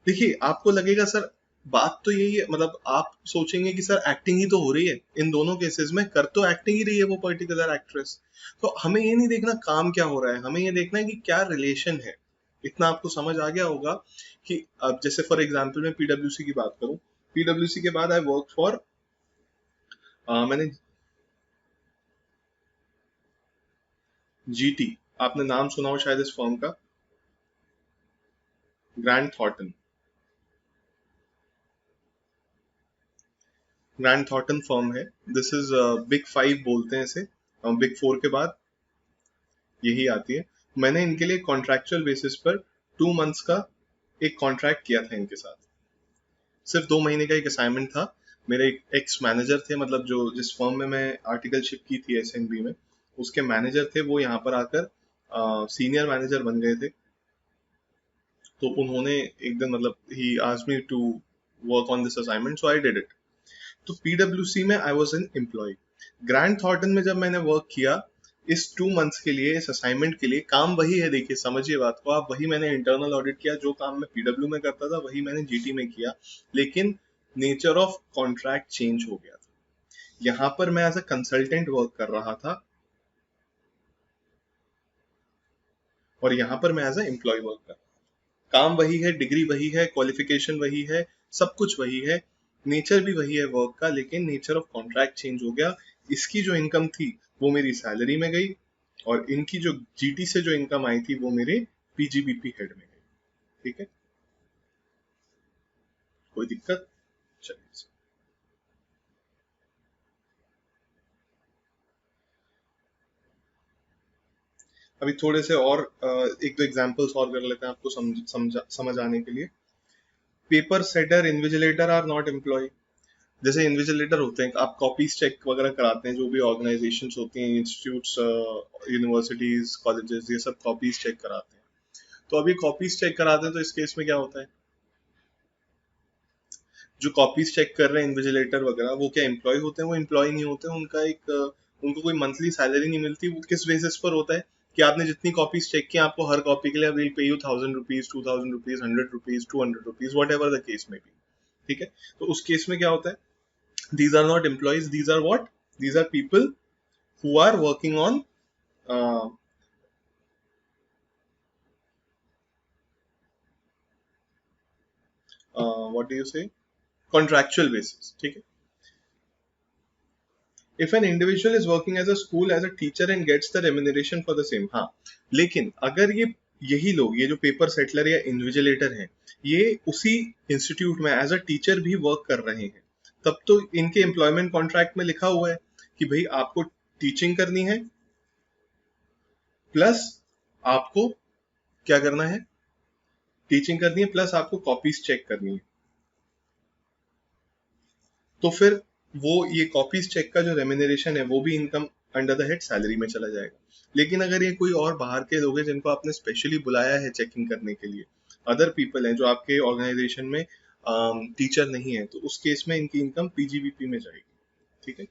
Speaker 1: देखिए आपको लगेगा सर बात तो यही है, मतलब आप सोचेंगे कि सर एक्टिंग ही तो हो रही है इन दोनों केसेस में, कर तो एक्टिंग ही रही है वो पर्टिकुलर एक्ट्रेस. तो हमें ये नहीं देखना काम क्या हो रहा है, हमें ये देखना है कि क्या रिलेशन है. इतना आपको समझ आ गया होगा कि अब जैसे फॉर एग्जांपल मैं पीडब्ल्यूसी की बात करूं, पीडब्ल्यूसी के बाद आई वर्क फॉर मैंने जीटी, आपने नाम सुना हो शायद इस फर्म का, grand Thornton. Grand Thornton firm है. दिस इज बिग 5 बोलते हैं इसे, बिग 4 के बाद यही आती है. मैंने इनके लिए कॉन्ट्रैक्चुअल बेसिस पर 2 मंथ्स का एक कॉन्ट्रैक्ट किया था इनके साथ. सिर्फ 2 महीने का एक असाइनमेंट था. मेरे एक एक्स मैनेजर थे, मतलब जो जिस फर्म में मैं आर्टिकलशिप की थी एसएनबी में, उसके मैनेजर थे, वो यहाँ पर आकर सीनियर मैनेजर बन गए थे. तो उन्होंने एकदम मतलब he asked me to work on this assignment, so I did it. तो पीडब्ल्यूसी में I was an employee. Grant Thornton में जब मैंने वर्क किया इस 2 मंथ्स के लिए, इस असाइनमेंट के लिए, काम वही है. देखिए समझिए बात को आप, वही मैंने इंटरनल ऑडिट किया, जो काम मैं पीडब्ल्यू में करता था वही मैंने जीटी में किया, लेकिन नेचर ऑफ कॉन्ट्रैक्ट चेंज हो गया था. यहाँ पर मैं एज अ कंसल्टेंट वर्क कर रहा था और यहाँ पर मैं एज अ एम्प्लॉय वर्क कर रहा था. काम वही है, डिग्री वही है, क्वालिफिकेशन वही है, सब कुछ वही है, नेचर भी वही है वर्क का, लेकिन नेचर ऑफ कॉन्ट्रैक्ट चेंज हो गया. इसकी जो इनकम थी वो मेरी सैलरी में गई और इनकी जो जीटी से जो इनकम आई थी वो मेरे पीजीबीपी हेड में गई. ठीक है, कोई दिक्कत? चलिए अभी थोड़े से और एक दो एग्जांपल्स और कर लेते हैं आपको समझ आने के लिए. Paper setter invigilator are not employee. जैसे इन्विजिलेटर होते हैं, आप कॉपीज चेक वगैरह कराते हैं, जो भी ऑर्गेनाइजेशंस होती हैं, इंस्टीट्यूट्स, यूनिवर्सिटीज, कॉलेजेस, ये सब कॉपीज चेक कराते हैं. तो अभी कॉपीज चेक कराते हैं तो इस केस में क्या होता है, जो कॉपीज चेक कर रहे हैं इन्विजिलेटर वगैरह, वो क्या एम्प्लॉय होते हैं? वो एम्प्लॉय नहीं होते. उनका एक उनको कोई मंथली सैलरी नहीं मिलती. वो किस बेसिस पर होता है कि आपने जितनी कॉपीज चेक की, आपको हर कॉपी के लिए will pay you 1000 rupees, 2000 rupees, 100 rupees, 200 rupees, what ever the case में भी. ठीक है, तो उस केस में क्या होता है, these are not employees, these are what, these are people who are working on uh, what do you say, contractual basis. ठीक है. If an individual is working as a school as a teacher and gets the remuneration for the same, हाँ, लेकिन अगर ये यही लोग, ये जो पेपर सेटलर या इन्विजिलेटर हैं, ये उसी इंस्टीट्यूट में एज अ टीचर भी वर्क कर रहे हैं, तब तो इनके एम्प्लॉयमेंट कॉन्ट्रैक्ट में लिखा हुआ है कि भाई आपको टीचिंग करनी है प्लस आपको क्या करना है, टीचिंग करनी है प्लस आपको कॉपीज चेक करनी है. तो फिर वो ये कॉपीज चेक का जो रेम्यूनरेशन है वो भी income under the head salary में चला जाएगा. लेकिन अगर ये कोई और बाहर के लोग हैं जिनको आपने स्पेशली बुलाया है चेकिंग करने के लिए, अदर पीपल हैं जो आपके ऑर्गेनाइजेशन में टीचर नहीं है, तो उस केस में इनकी इनकम पीजीबीपी में जाएगी. ठीक है.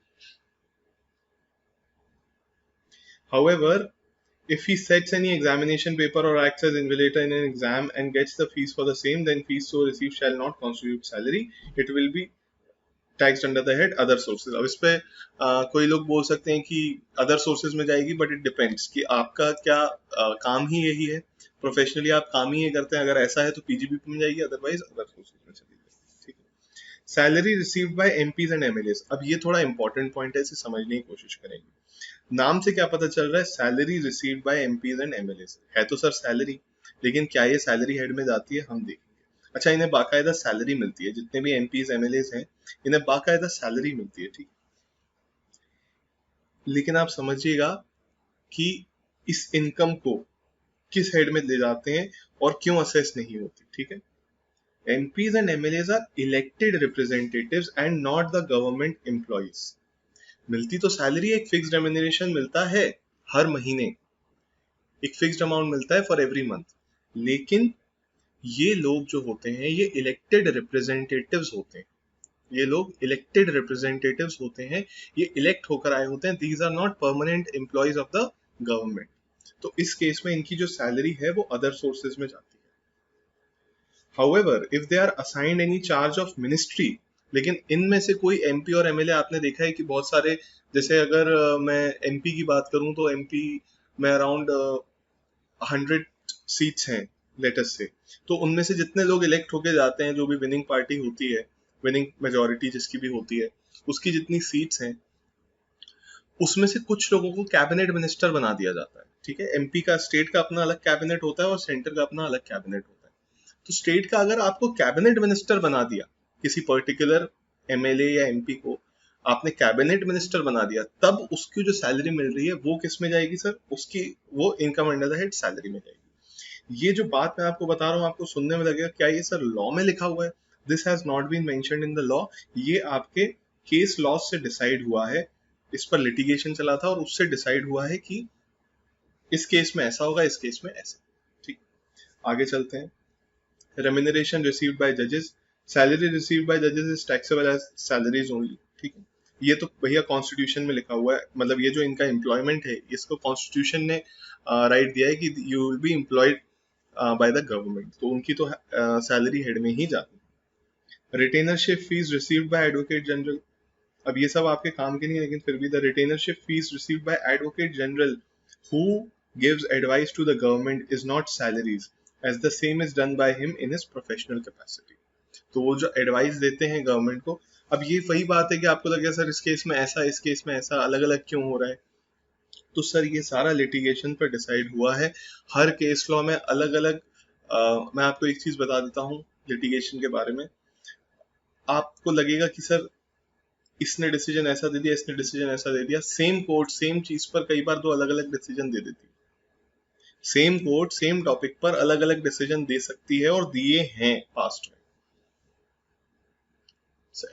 Speaker 1: However, if he sets any examination paper or acts as invigilator in an exam and gets the fees for the same, then fees so received shall not constitute salary. It will be tax under the head other sources. अब इस पे कोई लोग बोल सकते हैं कि अदर सोर्सेज में जाएगी, बट इट डिपेंड्स कि आपका क्या काम ही यही है, प्रोफेशनली आप काम ही ये करते हैं. अगर ऐसा है तो पीजीबीपी में जाएगी, अदरवाइज अदर सोर्सेज में चली जाएगी. ठीक है. Salary received by MPs and MLAs. अब ये थोड़ा इंपॉर्टेंट पॉइंट है, इसे समझने की कोशिश करेंगे. नाम से क्या पता चल रहा है, salary received by MPs and MLAs, है तो सर सैलरी, लेकिन क्या ये सैलरी हेड में जाती है, हम देखेंगे। अच्छा, इन्हें बाकायदा सैलरी मिलती है, जितने भी एमपीज एमएलएस हैं इन्हें बाकायदा सैलरी मिलती है, ठीक। लेकिन आप समझिएगा कि इस इनकम को किस हेड में ले जाते हैं और क्यों असेस नहीं होती, ठीक है। MPs and MLAs are elected representatives and not the government employees. मिलती तो सैलरी, एक फिक्स्ड रेम्युनरेशन मिलता है हर महीने, एक फिक्स्ड अमाउंट मिलता है फॉर एवरी मंथ, लेकिन ये लोग जो होते हैं ये इलेक्टेड रिप्रेजेंटेटिव्स होते हैं, ये लोग इलेक्टेड रिप्रेजेंटेटिव्स होते हैं, ये इलेक्ट होकर आए होते हैं, these are not permanent employees of the government. तो इस केस में इनकी जो सैलरी है वो अदर सोर्सेज में जाती है। However, if they are assigned any charge of ministry, लेकिन इनमें से कोई एमपी और एमएलए आपने देखा है कि बहुत सारे, जैसे अगर मैं एमपी की बात करूं तो एमपी में अराउंड 100 सीट्स हैं लेटेस्ट से, तो उनमें से जितने लोग इलेक्ट होके जाते हैं, जो भी विनिंग पार्टी होती है, विनिंग मेजोरिटी जिसकी भी होती है, उसकी जितनी सीट्स हैं उसमें से कुछ लोगों को कैबिनेट मिनिस्टर बना दिया जाता है, ठीक है। एमपी का, स्टेट का अपना अलग कैबिनेट होता है और सेंटर का अपना अलग कैबिनेट होता है। तो स्टेट का अगर आपको कैबिनेट मिनिस्टर बना दिया, किसी पर्टिकुलर एमएलए या एमपी को आपने कैबिनेट मिनिस्टर बना दिया, तब उसकी जो सैलरी मिल रही है वो किस में जाएगी सर, उसकी वो income under the head salary में जाएगी। ये जो बात मैं आपको बता रहा हूँ आपको सुनने में लगेगा क्या ये सर लॉ में लिखा हुआ है, this has not been mentioned in the law, ये आपके केस लॉ से डिसाइड हुआ है, इस पर लिटिगेशन चला था और उससे डिसाइड हुआ है कि इस केस में ऐसा होगा, इस केस में ऐसा, ठीक। आगे चलते हैं। रेम्यूनरेशन रिसीव्ड बाय जजेस, सैलरी रिसीव्ड बाय जजेस is taxable as salaries only, ठीक है। ये तो भैया कॉन्स्टिट्यूशन में लिखा हुआ है, मतलब ये जो इनका एम्प्लॉयमेंट है इसको कॉन्स्टिट्यूशन ने राइट दिया है कि you will be employed by the government, तो उनकी तो सैलरी हेड में ही जाती है। रिटेनरशिप fees received by advocate general, अब ये सब आपके काम के नहीं, लेकिन फिर भी the रिटेनरशिप fees received by advocate general who gives advice to the government is not salaries as the same is done by him in his professional capacity। तो वो जो एडवाइस देते हैं गवर्नमेंट को, अब ये वही बात है कि आपको लगेगा सर इस केस में ऐसा, इस केस में ऐसा, अलग अलग क्यों हो रहा है, तो सर ये सारा लिटिगेशन पर डिसाइड हुआ है, हर केस लॉ में अलग अलग। मैं आपको एक चीज बता देता हूँ लिटिगेशन के बारे में, आपको लगेगा कि सर इसने डिसीजन ऐसा दे दिया, इसने डिसीजन ऐसा दे दिया, सेम कोर्ट सेम चीज पर कई बार दो अलग अलग डिसीजन दे देती है, सेम कोर्ट सेम टॉपिक पर अलग अलग डिसीजन दे सकती है और दिए हैं पास्ट में।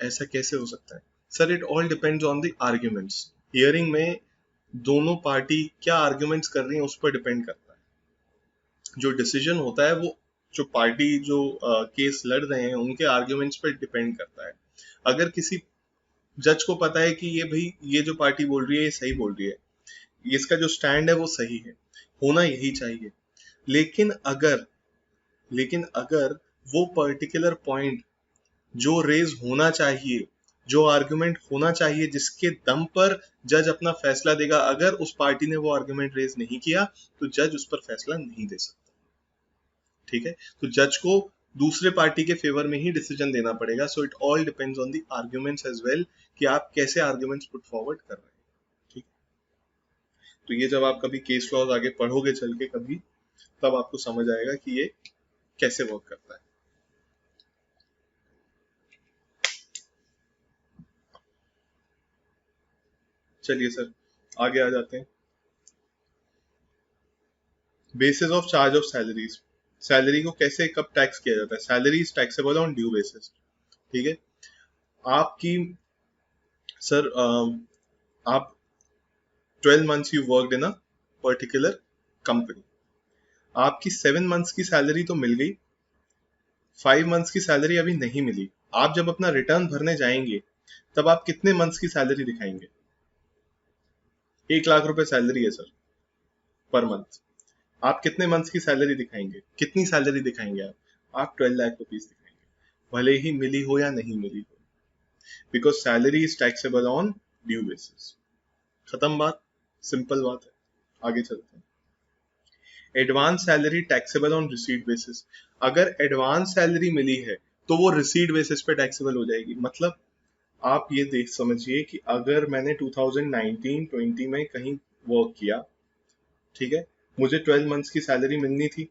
Speaker 1: ऐसा कैसे हो सकता है sir, it all depends on the arguments, hearing में दोनों पार्टी क्या आर्ग्यूमेंट्स कर रही है उस पर डिपेंड करता है, जो डिसीजन होता है वो जो पार्टी जो केस लड़ रहे हैं उनके आर्ग्यूमेंट्स पर डिपेंड करता है। अगर किसी जज को पता है कि ये भाई ये जो पार्टी बोल रही है ये सही बोल रही है, इसका जो स्टैंड है वो सही है, होना यही चाहिए, लेकिन अगर लेकिन अगर वो पर्टिकुलर पॉइंट जो रेज होना चाहिए, जो आर्गुमेंट होना चाहिए जिसके दम पर जज अपना फैसला देगा, अगर उस पार्टी ने वो आर्गुमेंट रेज नहीं किया तो जज उस पर फैसला नहीं दे सकता, ठीक है। तो जज को दूसरे पार्टी के फेवर में ही डिसीजन देना पड़ेगा। So it all depends on the arguments as well, कि आप कैसे आर्ग्यूमेंट्स पुट फॉरवर्ड कर रहे हैं, ठीक। तो ये जब आप कभी केस लॉज आगे पढ़ोगे चल के कभी, तब आपको समझ आएगा कि ये कैसे वर्क करता है। चलिए सर आगे आ जाते हैं। Basis of charge of salaries, salary को कैसे कब टैक्स किया जाता है, salary is taxable on due basis, ठीक है। आपकी सर आप 12 months you worked in a particular company, आपकी 7 मंथ्स की सैलरी तो मिल गई, 5 मंथ्स की सैलरी अभी नहीं मिली, आप जब अपना रिटर्न भरने जाएंगे तब आप कितने मंथ्स की सैलरी दिखाएंगे, 1 लाख रुपए सैलरी है सर पर मंथ, आप कितने मंथ्स की सैलरी दिखाएंगे, कितनी सैलरी दिखाएंगे आप 12 लाख रुपीज दिखाएंगे, भले ही मिली हो या नहीं मिली हो, because salary is taxable on due basis. खत्म बात, सिंपल बात है। आगे चलते हैं। Advance salary taxable on receipt basis, अगर एडवांस सैलरी मिली है तो वो रिसीट बेसिस पे टैक्सेबल हो जाएगी, मतलब आप ये देख समझिए कि अगर मैंने 2019-20 में कहीं वर्क किया, ठीक है, मुझे 12 मंथ्स की सैलरी मिलनी थी,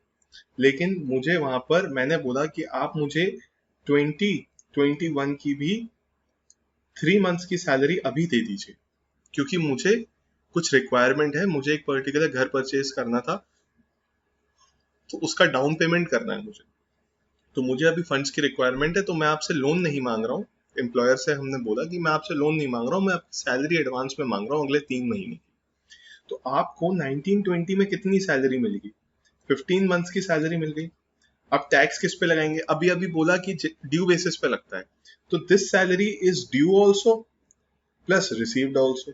Speaker 1: लेकिन मुझे वहां पर मैंने बोला कि आप मुझे 2021 की भी 3 मंथ्स की सैलरी अभी दे दीजिए, क्योंकि मुझे कुछ रिक्वायरमेंट है, मुझे एक पर्टिकुलर घर परचेज करना था, तो उसका डाउन पेमेंट करना है मुझे, तो मुझे अभी फंड्स की रिक्वायरमेंट है, तो मैं आपसे लोन नहीं मांग रहा हूँ। एम्प्लॉयर से हमने बोला कि मैं आपसे लोन नहीं मांग रहा हूँ, मैं आपकी सैलरी एडवांस में मांग रहा हूँ अगले 3 महीने। तो आपको 1920 में कितनी सैलरी मिलेगी? 15 मंथ्स की सैलरी मिल गई। अब टैक्स किस पे लगाएंगे? अभी अभी बोला कि ड्यू बेसिस पे लगता है, तो this salary is due also plus received also.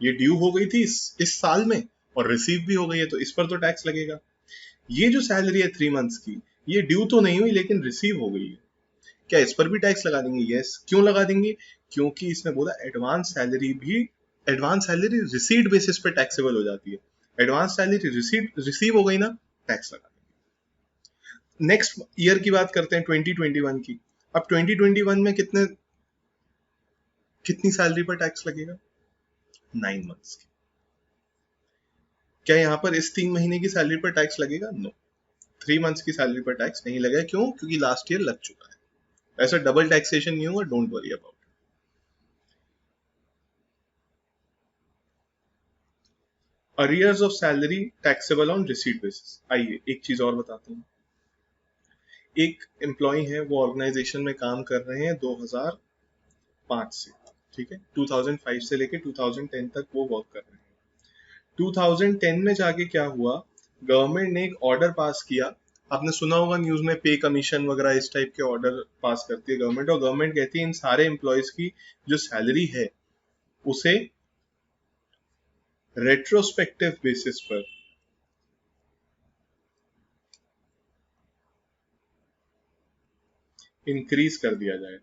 Speaker 1: ये ड्यू हो गई थी इस साल में और रिसीव भी हो गई है, तो इस पर तो टैक्स लगेगा। ये जो सैलरी है 3 मंथ्स की, ये ड्यू तो नहीं हुई लेकिन रिसीव हो गई है, क्या इस पर भी टैक्स लगा देंगे? यस। क्यों लगा देंगे? क्योंकि इसने बोला एडवांस सैलरी भी, एडवांस सैलरी रिसीट बेसिस पे टैक्सेबल हो जाती है। एडवांस सैलरी रिसीव हो गई ना, टैक्स लगा देंगे। नेक्स्ट ईयर की बात करते हैं 2021 की। अब 2021 में कितनी सैलरी पर टैक्स लगेगा? 9 मंथ्स की। क्या यहाँ पर इस 3 महीने की सैलरी पर टैक्स लगेगा? नो। 3 मंथ्स की सैलरी पर टैक्स नहीं लगेगा। क्यों? क्योंकि लास्ट ईयर लग चुका है। ऐसा डबल टैक्सेशन नहीं होगा, don't worry about. Arrears of salary taxable on receipt basis. आइए एक चीज और बताता हूँ। एक एम्प्लॉय है, वो ऑर्गेनाइजेशन में काम कर रहे हैं 2005 से, ठीक है, 2005 से लेके 2010 तक वो वर्क कर रहे हैं। 2010 में जाके क्या हुआ, गवर्नमेंट ने एक ऑर्डर पास किया। आपने सुना होगा न्यूज में, पे कमीशन वगैरह इस टाइप के ऑर्डर पास करती है गवर्नमेंट, और गवर्नमेंट कहती है इन सारे एम्प्लॉयज की जो सैलरी है उसे रेट्रोस्पेक्टिव बेसिस पर इंक्रीज कर दिया जाए।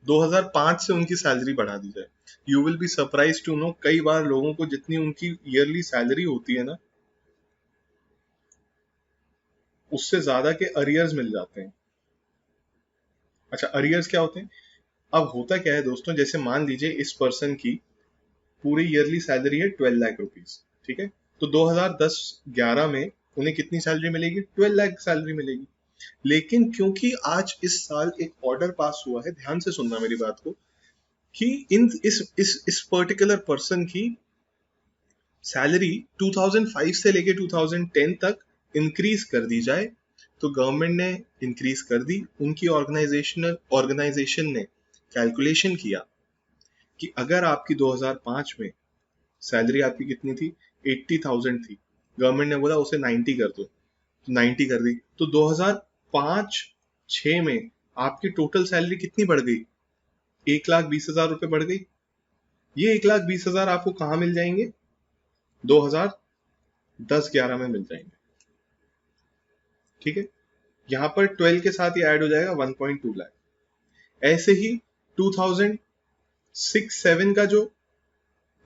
Speaker 1: 2005 से उनकी सैलरी बढ़ा दी जाए। You will be surprise to know, कई बार लोगों को जितनी उनकी ईयरली सैलरी होती है ना, उससे ज्यादा के अरियर्स मिल जाते हैं। अच्छा, अरियर्स क्या होते हैं? अब होता क्या है दोस्तों, जैसे मान लीजिए इस पर्सन की पूरी ईयरली सैलरी है 12 लाख रुपीज, ठीक है, तो 2010-11 में उन्हें कितनी सैलरी मिलेगी? 12 लाख सैलरी मिलेगी। लेकिन क्योंकि आज इस साल एक ऑर्डर पास हुआ है, ध्यान से सुनना मेरी बात को, कि इन इस पर्टिकुलर पर्सन की सैलरी 2005 से लेके 2010 तक इंक्रीज कर दी जाए, तो गवर्नमेंट ने इंक्रीज कर दी। उनकी ऑर्गेनाइजेशन ने कैलकुलेशन किया कि अगर आपकी 2005 में सैलरी आपकी कितनी थी? 80,000 थी। गवर्नमेंट ने बोला उसे 90 कर दो, तो 90 कर दी, तो 2005-6 में आपकी टोटल सैलरी कितनी बढ़ गई? 1,20,000 रुपए बढ़ गई। ये 1,20,000 आपको कहाँ मिल जाएंगे? 2010-11 में मिल जाएंगे, ठीक है। यहाँ पर 12 के साथ ये ऐड हो जाएगा 1.2 लाख। ऐसे ही 2006-7 का जो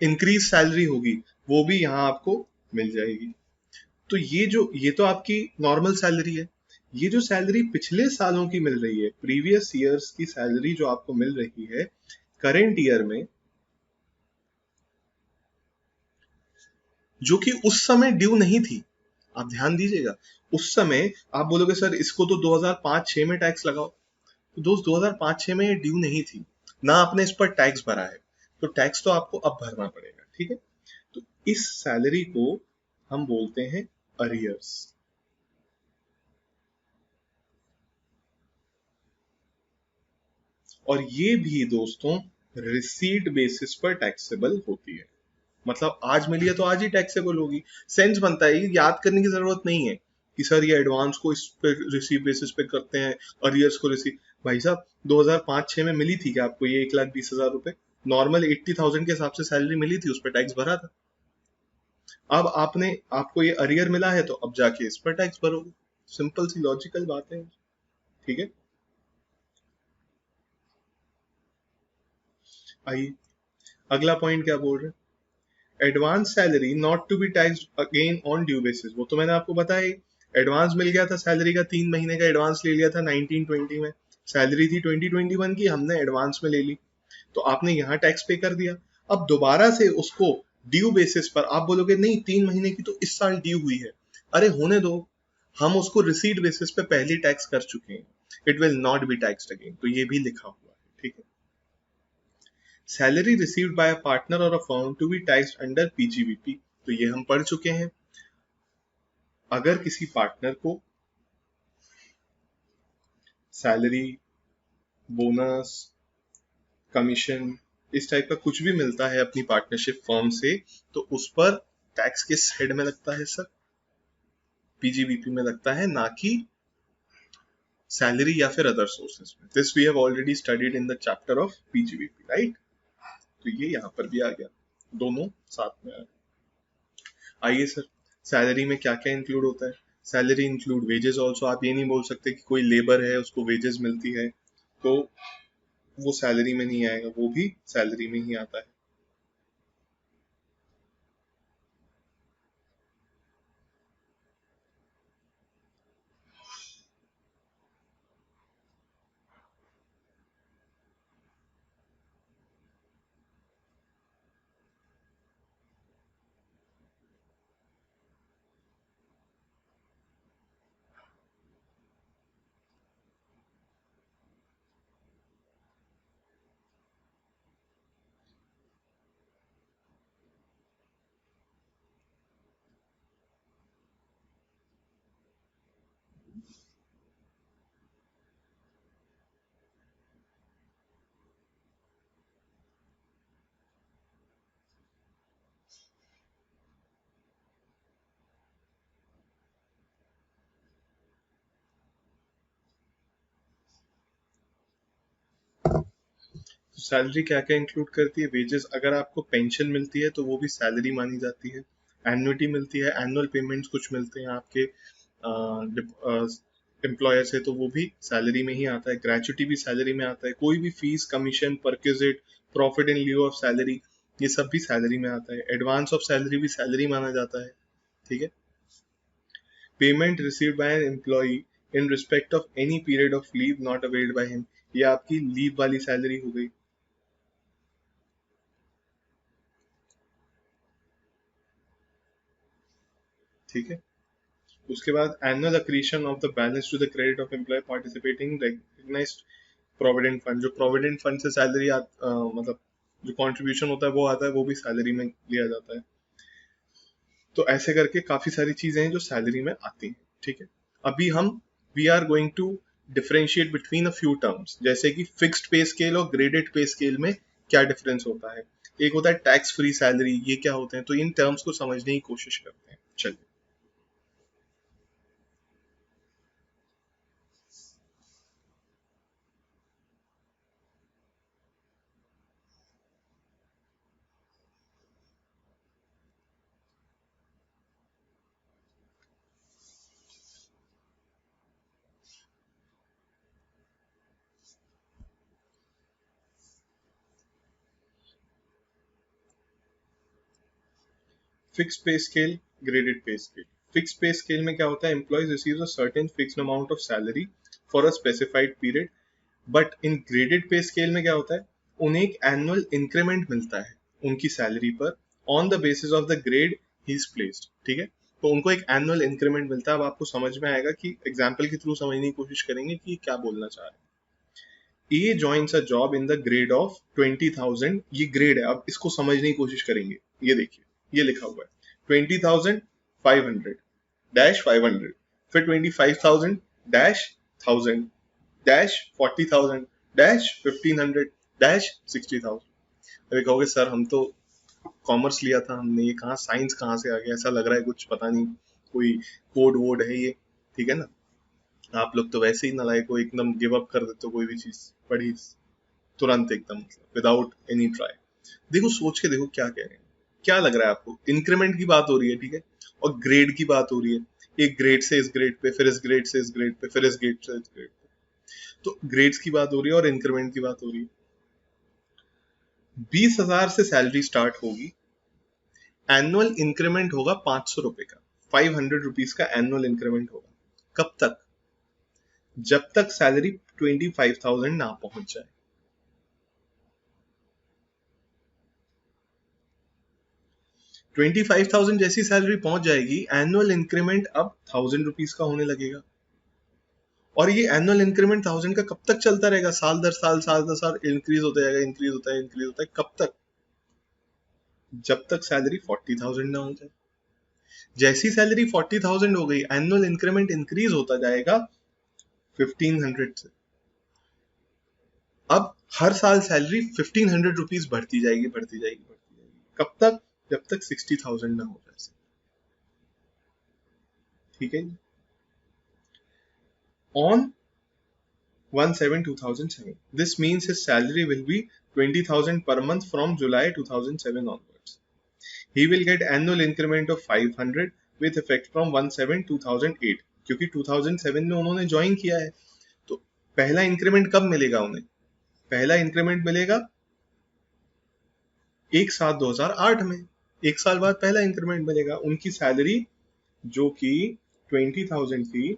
Speaker 1: इंक्रीज सैलरी होगी वो भी यहाँ आपको मिल जाएगी। तो ये तो आपकी नॉर्मल सैलरी है। ये जो सैलरी पिछले सालों की मिल रही है, प्रीवियस ईयर्स की सैलरी जो आपको मिल रही है करेंट ईयर में, जो कि उस समय ड्यू नहीं थी, आप ध्यान दीजिएगा। उस समय आप बोलोगे सर इसको तो 2005-6 में टैक्स लगाओ, तो दोस्त 2005-6 में ये ड्यू नहीं थी ना, आपने इस पर टैक्स भरा है, तो टैक्स तो आपको अब भरना पड़ेगा, ठीक है। तो इस सैलरी को हम बोलते हैं अरियर्स। और ये भी दोस्तों रिसीट बेसिस पर टैक्सेबल होती है। मतलब आज मिली है तो आज ही टैक्सेबल होगी। सेंस बनता है, ये याद करने की जरूरत नहीं है कि सर ये एडवांस को इस पे रिसीव बेसिस पे करते हैं, अरियर्स को रिसीव। भाई साहब 2005-6 में मिली थी क्या आपको ये 1,20,000 रुपए? नॉर्मल 80,000 के हिसाब से सैलरी मिली थी, उस पर टैक्स भरा था। अब आपको ये अरियर मिला है तो अब जाके इस पर टैक्स भरोगे। सिंपल सी लॉजिकल बात है, ठीक है। आइए अगला पॉइंट क्या बोल रहे हैं। Advance salary not to be taxed again on due basis, वो तो मैंने आपको बताया ही। एडवांस मिल गया था सैलरी का, 3 महीने का एडवांस ले लिया था 1920 में, सैलरी थी 2021 की, हमने एडवांस में ले ली, तो आपने यहाँ टैक्स पे कर दिया। अब दोबारा से उसको ड्यू बेसिस पर आप बोलोगे नहीं 3 महीने की तो इस साल ड्यू हुई है, अरे होने दो, हम उसको रिसीट बेसिस पे पहले टैक्स कर चुके हैं, it will not be taxed again, तो ये भी लिखा हुआ है, ठीक है। Salary received by a partner और a firm to be taxed under PGBP, तो ये हम पढ़ चुके हैं। अगर किसी पार्टनर को सैलरी, बोनस, कमीशन, इस टाइप का कुछ भी मिलता है अपनी पार्टनरशिप फर्म से, तो उस पर टैक्स किस हेड में लगता है सर? पीजीबीपी में लगता है, ना कि सैलरी या फिर अदर सोर्सेज में। This we have already studied in the chapter of PGBP, right? तो ये यहाँ पर भी आ गया, दोनों साथ में आ गया। आइए सर, सैलरी में क्या क्या इंक्लूड होता है? Salary include wages also. आप ये नहीं बोल सकते कि कोई लेबर है उसको वेजेस मिलती है तो वो सैलरी में नहीं आएगा, वो भी सैलरी में ही आता है। सैलरी क्या क्या इंक्लूड करती है? वेजेस, अगर आपको पेंशन मिलती है तो वो भी सैलरी मानी जाती है। एन्युटी मिलती है, एनुअल पेमेंट्स कुछ मिलते हैं आपके एम्प्लॉयर से, तो वो भी सैलरी में ही आता है। ग्रेचुटी भी सैलरी में आता है। कोई भी fees, commission, perquisite, profit in लिeu of salary, ये सब भी सैलरी में आता है। एडवांस ऑफ सैलरी भी सैलरी माना जाता है, ठीक है। Payment received by an employee in respect of any period of leave not availed by him, ये आपकी लीव वाली सैलरी हो गई, ठीक है। उसके बाद annual accretion of the balance to the credit of employee participating recognized provident fund, जो प्रोविडेंट फंड से सैलरी मतलब जो कंट्रीब्यूशन होता है वो आता है, वो भी सैलरी में लिया जाता है। तो ऐसे करके काफी सारी चीजें हैं जो सैलरी में आती हैं, ठीक है। अभी हम we are going to differentiate between a few terms, जैसे कि फिक्स्ड पे स्केल और ग्रेडेड पे स्केल में क्या डिफरेंस होता है। एक होता है टैक्स फ्री सैलरी, ये क्या होते हैं, तो इन टर्म्स को समझने की कोशिश करते हैं, चलिए। फिक्स पे स्केल, ग्रेडेड पे स्केल। फिक्स पे स्केल में क्या होता है? Employees receive a certain fixed amount of salary for a specified period, but in graded पे स्केल में क्या होता है? उन्हें एक एनुअल इंक्रीमेंट मिलता है उनकी सैलरी पर, on the basis of the grade he is placed, ठीक है। तो उनको एक एनुअल इंक्रीमेंट मिलता है। अब आपको समझ में आएगा कि एग्जाम्पल के थ्रू समझने की कोशिश करेंगे कि क्या बोलना चाह रहे हैं। A joins a job in the grade of 20,000, ये ग्रेड है, अब इसको समझने की कोशिश करेंगे। ये देखिए, ये लिखा हुआ है 20,500 डैश 500, फिर 25,000 डैश 1000 डैश 40,000 डैश 1500 डैश 60,000। अभी कहोगे सर हम तो कॉमर्स लिया था हमने, ये कहाँ साइंस कहाँ से आ गया, ऐसा लग रहा है कुछ पता नहीं कोई कोड वोड है ये, ठीक है ना। आप लोग तो वैसे ही नालायक हो, एकदम गिव अप कर देते हो कोई भी चीज पढ़ी तुरंत, एकदम विदाउट एनी ट्राई। देखो सोच के देखो क्या कह रहे हैं, क्या लग रहा है आपको? इंक्रीमेंट की बात हो रही है, ठीक है, और ग्रेड की बात हो रही है। एक ग्रेड से इस ग्रेड पे, फिर इस ग्रेड से इस ग्रेड पे, फिर इस ग्रेड से इस ग्रेड पे, तो ग्रेड्स की बात हो रही है और इंक्रीमेंट की बात हो रही है। 20,000 से सैलरी स्टार्ट होगी, एनुअल इंक्रीमेंट होगा 500 रुपए का, 500 रुपीज का एनुअल इंक्रीमेंट होगा। कब तक? जब तक सैलरी 25,000 ना पहुंच जाए। 25,000 जैसी सैलरी पहुंच जाएगी, एनुअल इंक्रीमेंट अब 1,000 रुपीज का होने लगेगा। और ये एनुअल इंक्रीमेंट 1,000 का कब तक चलता रहेगा? साल दर साल, साल दर साल इंक्रीज होता जाएगा, इंक्रीज होता है, इंक्रीज होता है। कब तक? जब तक सैलरी 40,000 ना हो जाए। जैसी सैलरी 40,000 हो गई, एनुअल इंक्रीमेंट इंक्रीज होता जाएगा 1,500 से। अब हर साल सैलरी 1,500 रुपीज बढ़ती जाएगी, बढ़ती जाएगी, बढ़ती जाएगी। कब तक? जब तक 60,000 ना हो जाए। ठीक है। On 1/7/2007, this means his salary will be 20,000 per month from July 2007 onwards. He will get annual increment of 500 with effect from 1/7/2008, क्योंकि 2007 में उन्होंने ज्वाइन किया है। तो पहला इंक्रीमेंट कब मिलेगा उन्हें? पहला इंक्रीमेंट मिलेगा 1/7/2008 में। एक साल बाद पहला इंक्रीमेंट मिलेगा। उनकी सैलरी जो कि 20,000 थी,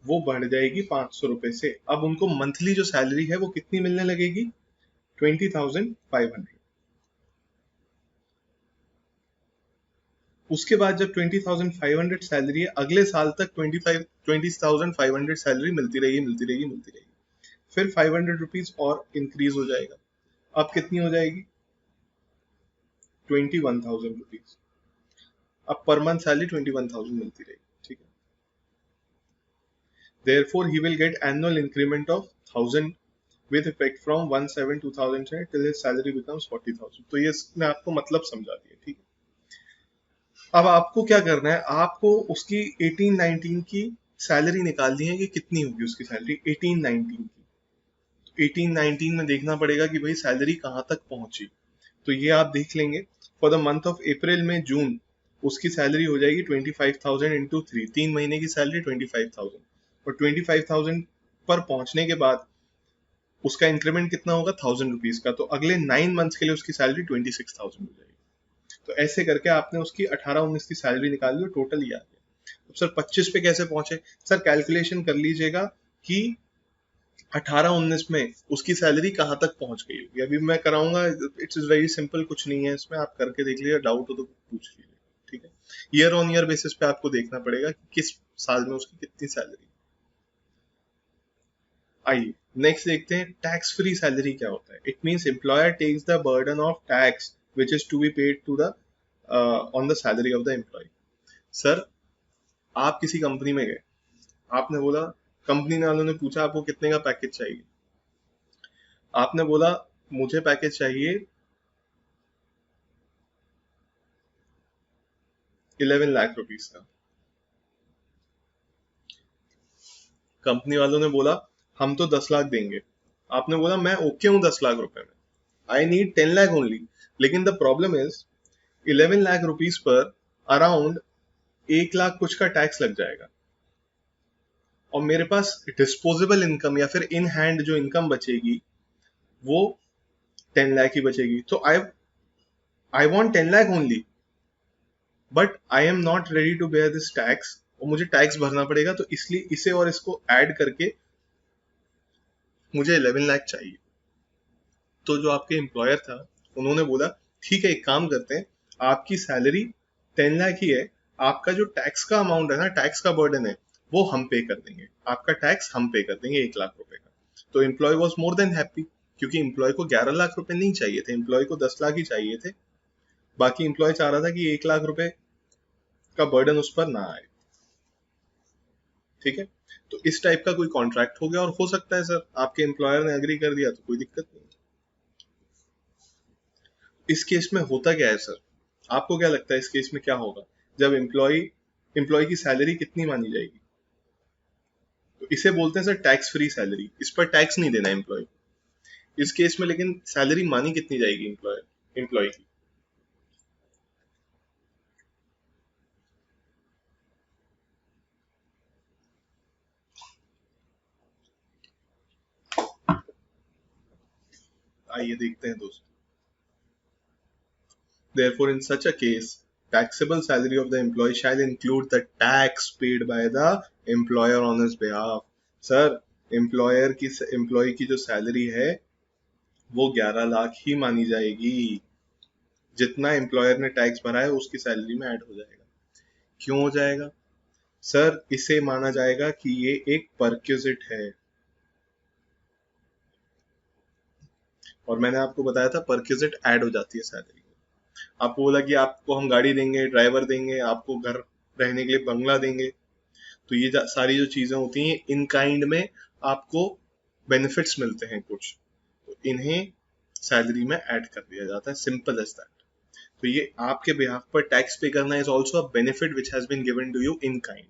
Speaker 1: वो बढ़ जाएगी 500 रुपए से। अब उनको मंथली जो सैलरी है वो कितनी मिलने लगेगी? 20,500। उसके बाद जब 20,500 सैलरी है, अगले साल तक 20,500 सैलरी मिलती रहेगी, मिलती रहेगी, मिलती रहेगी। फिर 500 रुपीज और इंक्रीज हो जाएगा। अब कितनी हो जाएगी? 21,000 रुपीज। अब पर मंथ सैलरी 21,000 मिलती रहेगी। ठीक है। Therefore, he will get annual increment of 1,000 with effect from 1/7/2007 till his salary becomes 40,000। तो ये इसने आपको मतलब समझा दिया। ठीक है। अब आपको क्या करना है? आपको उसकी 18-19 की सैलरी निकालनी है कि कितनी होगी उसकी सैलरी 18-19 की। 18-19 में देखना पड़ेगा कि भाई सैलरी कहाँ तक पहुंची। तो ये आप देख लेंगे। For the month of April में जून उसकी सैलरी हो जाएगी 25,000 इंटू 3, 3 महीने की सैलरी 25,000। और 25,000 पर पहुंचने के बाद उसका इंक्रीमेंट कितना होगा? 1,000 रुपीज का। तो अगले 9 मंथ्स के लिए उसकी सैलरी 26,000 हो जाएगी। तो ऐसे करके आपने उसकी 18-19 की सैलरी निकाल ली और टोटल ही आ गया। अब सर 25 पे कैसे पहुंचे? सर कैलकुलेशन कर लीजिएगा कि 18-19 में उसकी सैलरी कहाँ तक पहुंच गई होगी। अभी मैं कराऊंगा, इट्स इज वेरी सिंपल, कुछ नहीं है इसमें, आप करके देख लीजिए, डाउट हो तो पूछ लीजिए। ठीक है। ईयर ऑन ईयर बेसिस पे आपको देखना पड़ेगा कि किस साल में उसकी कितनी सैलरी। आइए नेक्स्ट देखते हैं टैक्स फ्री सैलरी क्या होता है। It means employer takes the burden of tax which is to be paid to the on the salary of the employee. Sir आप किसी कंपनी में गए, आपने बोला, कंपनी वालों ने पूछा आपको कितने का पैकेज चाहिए। आपने बोला मुझे पैकेज चाहिए 11 लाख रुपीस का। कंपनी वालों ने बोला हम तो 10 लाख देंगे। आपने बोला मैं ओके हूं 10 लाख रुपए में, आई नीड 10 लाख ओनली। लेकिन the problem is 11 lakh rupees पर अराउंड 1 लाख कुछ का टैक्स लग जाएगा। और मेरे पास डिस्पोजेबल इनकम या फिर इन हैंड जो इनकम बचेगी वो 10 लाख ही बचेगी। तो I want 10 lakh only, but I am not ready to bear this tax, और मुझे टैक्स भरना पड़ेगा। तो इसलिए इसे और इसको ऐड करके मुझे 11 लाख चाहिए। तो जो आपके एम्प्लॉयर था उन्होंने बोला ठीक है, एक काम करते हैं, आपकी सैलरी 10 लाख ही है, आपका जो टैक्स का अमाउंट है ना, टैक्स का बर्डन है, वो हम पे कर देंगे, आपका टैक्स हम पे कर देंगे 1 लाख रुपए का। तो employee was more than happy, क्योंकि एम्प्लॉय को 11 लाख रुपए नहीं चाहिए थे, एम्प्लॉय को 10 लाख ही चाहिए थे। बाकी एम्प्लॉय चाह रहा था कि 1 लाख रुपए का बर्डन उस पर ना आए। ठीक है। तो इस टाइप का कोई कॉन्ट्रैक्ट हो गया, और हो सकता है सर आपके एम्प्लॉयर ने एग्री कर दिया तो कोई दिक्कत नहीं। इस केस में होता क्या है सर? आपको क्या लगता है इस केस में क्या होगा? जब एम्प्लॉय की सैलरी कितनी मानी जाएगी? तो इसे बोलते हैं सर टैक्स फ्री सैलरी। इस पर टैक्स नहीं देना एम्प्लॉय को इस केस में, लेकिन सैलरी मानी कितनी जाएगी एम्प्लॉय की? आइए देखते हैं दोस्तों। Therefore, in such a case, taxable salary of the employee shall include the tax paid by the employer on his behalf. Sir, employee की जो सैलरी है वो 11 लाख ही मानी जाएगी. जितना एम्प्लॉयर ने टैक्स भरा है उसकी सैलरी में ऐड हो जाएगा. क्यों हो जाएगा? सर, इसे माना जाएगा कि ये एक परक्विजिट है. और मैंने आपको बताया था परक्विजिट ऐड हो जाती है सैलरी में. आपको बोला कि आपको हम गाड़ी देंगे, ड्राइवर देंगे, आपको घर रहने के लिए बंगला देंगे. तो ये सारी जो चीजें होती हैं इन काइंड में आपको बेनिफिट्स मिलते हैं कुछ, तो इन्हें सैलरी में ऐड कर दिया जाता है. Simple as that. तो ये आपके बिहाफ पर टैक्स पे करना is also a benefit which has been given to you in kind.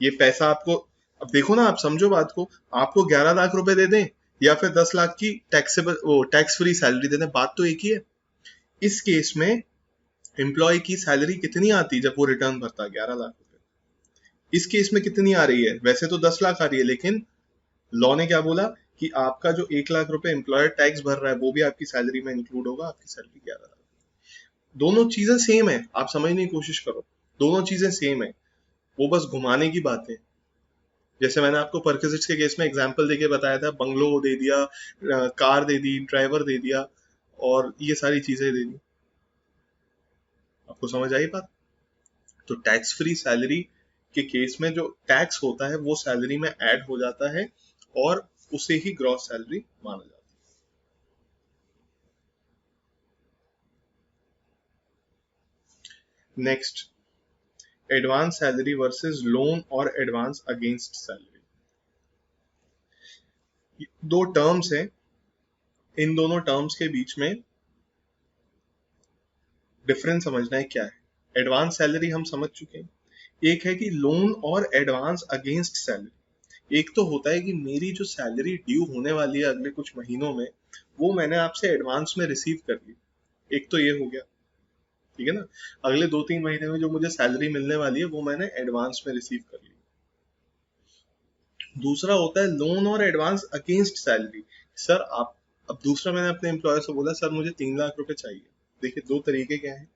Speaker 1: ये पैसा आपको, अब देखो ना, आप समझो बात को, आपको 11 लाख रुपए दे दें या फिर 10 लाख की टैक्सेबल वो टैक्स फ्री सैलरी दे दें, बात तो एक ही है. इस केस में एम्प्लॉय की सैलरी कितनी आती जब वो रिटर्न भरता है? 11 लाख रुपए. इस केस में कितनी आ रही है? वैसे तो 10 लाख आ रही है, लेकिन लॉ ने क्या बोला कि आपका जो 1 लाख रुपए एम्प्लॉयर टैक्स भर रहा है वो भी आपकी सैलरी में इंक्लूड होगा. आपकी सैलरी 11 लाख. दोनों चीजें सेम है, आप समझने की कोशिश करो. दोनों चीजें सेम है, वो बस घुमाने की बात है. जैसे मैंने आपको परक्विजिट्स के केस में एग्जांपल देके बताया था, बंगलो दे दिया, कार दे दी, ड्राइवर दे दिया, और ये सारी चीजें दे दी. आपको समझ आई बात? तो टैक्स फ्री सैलरी के केस में जो टैक्स होता है वो सैलरी में ऐड हो जाता है और उसे ही ग्रॉस सैलरी माना जाता है. Next, advance salary versus loan और एडवांस अगेंस्ट सैलरी. दो टर्म्स हैं, इन दोनों टर्म्स के बीच में डिफरेंस समझना है क्या है. एडवांस सैलरी हम समझ चुके हैं. एक है कि लोन और एडवांस अगेंस्ट सैलरी. एक तो होता है कि मेरी जो सैलरी ड्यू होने वाली है अगले कुछ महीनों में, वो मैंने आपसे एडवांस में रिसीव कर ली. एक तो ये हो गया, ठीक है ना. अगले 2-3 महीने में जो मुझे सैलरी मिलने वाली है वो मैंने एडवांस में रिसीव कर ली. दूसरा होता है लोन और एडवांस अगेंस्ट सैलरी. सर आप, अब दूसरा मैंने अपने एम्प्लॉयर से बोला सर मुझे 3 लाख रुपए चाहिए. देखिए, दो तरीके क्या है.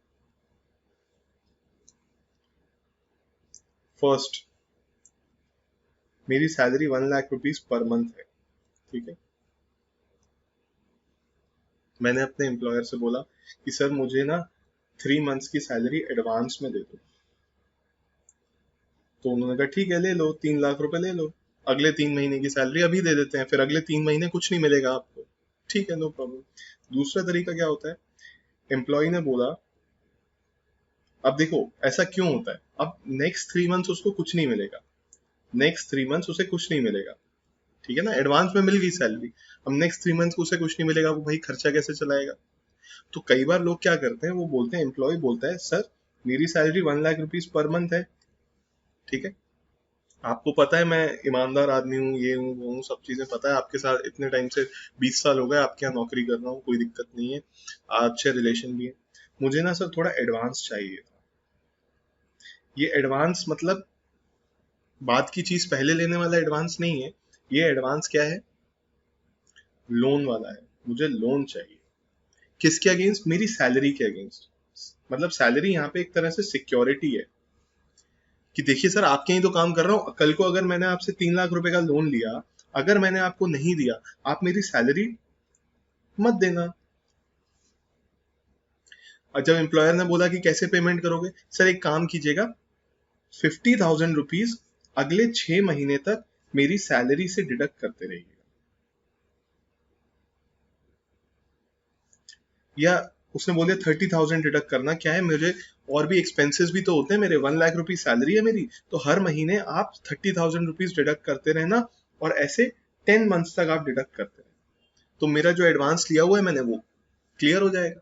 Speaker 1: फर्स्ट, मेरी salary 1 lakh rupees per month है, ठीक है. मैंने अपने एम्प्लॉयर से बोला कि सर मुझे ना 3 मंथ्स की सैलरी एडवांस में दे दो. तो उन्होंने कहा ठीक है, ले लो, 3 लाख रुपए ले लो, अगले 3 महीने की सैलरी अभी दे देते हैं, फिर अगले 3 महीने कुछ नहीं मिलेगा आपको. ठीक है, नो प्रॉब्लम. दूसरा तरीका क्या होता है, एम्प्लॉय ने बोला, अब देखो ऐसा क्यों होता है, अब नेक्स्ट 3 मंथ्स उसको कुछ नहीं मिलेगा, नेक्स्ट 3 मंथ्स उसे कुछ नहीं मिलेगा, ठीक है ना. एडवांस में मिल गई सैलरी, अब नेक्स्ट 3 मंथ्स को उसे कुछ नहीं मिलेगा, वो भाई खर्चा कैसे चलाएगा. तो कई बार लोग क्या करते हैं, वो बोलते हैं, एम्प्लॉय बोलता है सर मेरी salary 1 lakh rupees per month है, ठीक है. आपको पता है मैं ईमानदार आदमी हूँ, ये हूँ वो हूँ, सब चीजें पता है, आपके साथ इतने टाइम से 20 साल हो गए आपके यहाँ नौकरी कर रहा हूँ, कोई दिक्कत नहीं है, अच्छे रिलेशन भी है. मुझे ना सर थोड़ा एडवांस चाहिए. ये एडवांस मतलब बात की चीज पहले लेने वाला एडवांस नहीं है, ये एडवांस क्या है, लोन वाला है. मुझे लोन चाहिए. किसके अगेंस्ट? मेरी सैलरी के अगेंस्ट. मतलब सैलरी यहाँ पे एक तरह से सिक्योरिटी है कि देखिए सर आपके ही तो काम कर रहा हूँ, कल को अगर मैंने आपसे 3 लाख रुपए का लोन लिया, अगर मैंने आपको नहीं दिया, आप मेरी सैलरी मत देना. और जब एम्प्लॉयर ने बोला कि कैसे पेमेंट करोगे, सर एक काम कीजिएगा, 50,000 रुपीज अगले 6 महीने तक मेरी सैलरी से डिडक्ट करते रहिएगा. या उसने बोले 30,000 डिडक्ट करना, क्या है, मुझे और भी एक्सपेंसेस भी तो होते हैं मेरे, 1 लाख रुपीज सैलरी है मेरी, तो हर महीने आप 30,000 रुपीज डिडक्ट करते रहना, और ऐसे 10 मंथ्स तक आप डिडक्ट करते रहना, तो मेरा जो एडवांस लिया हुआ है मैंने वो क्लियर हो जाएगा.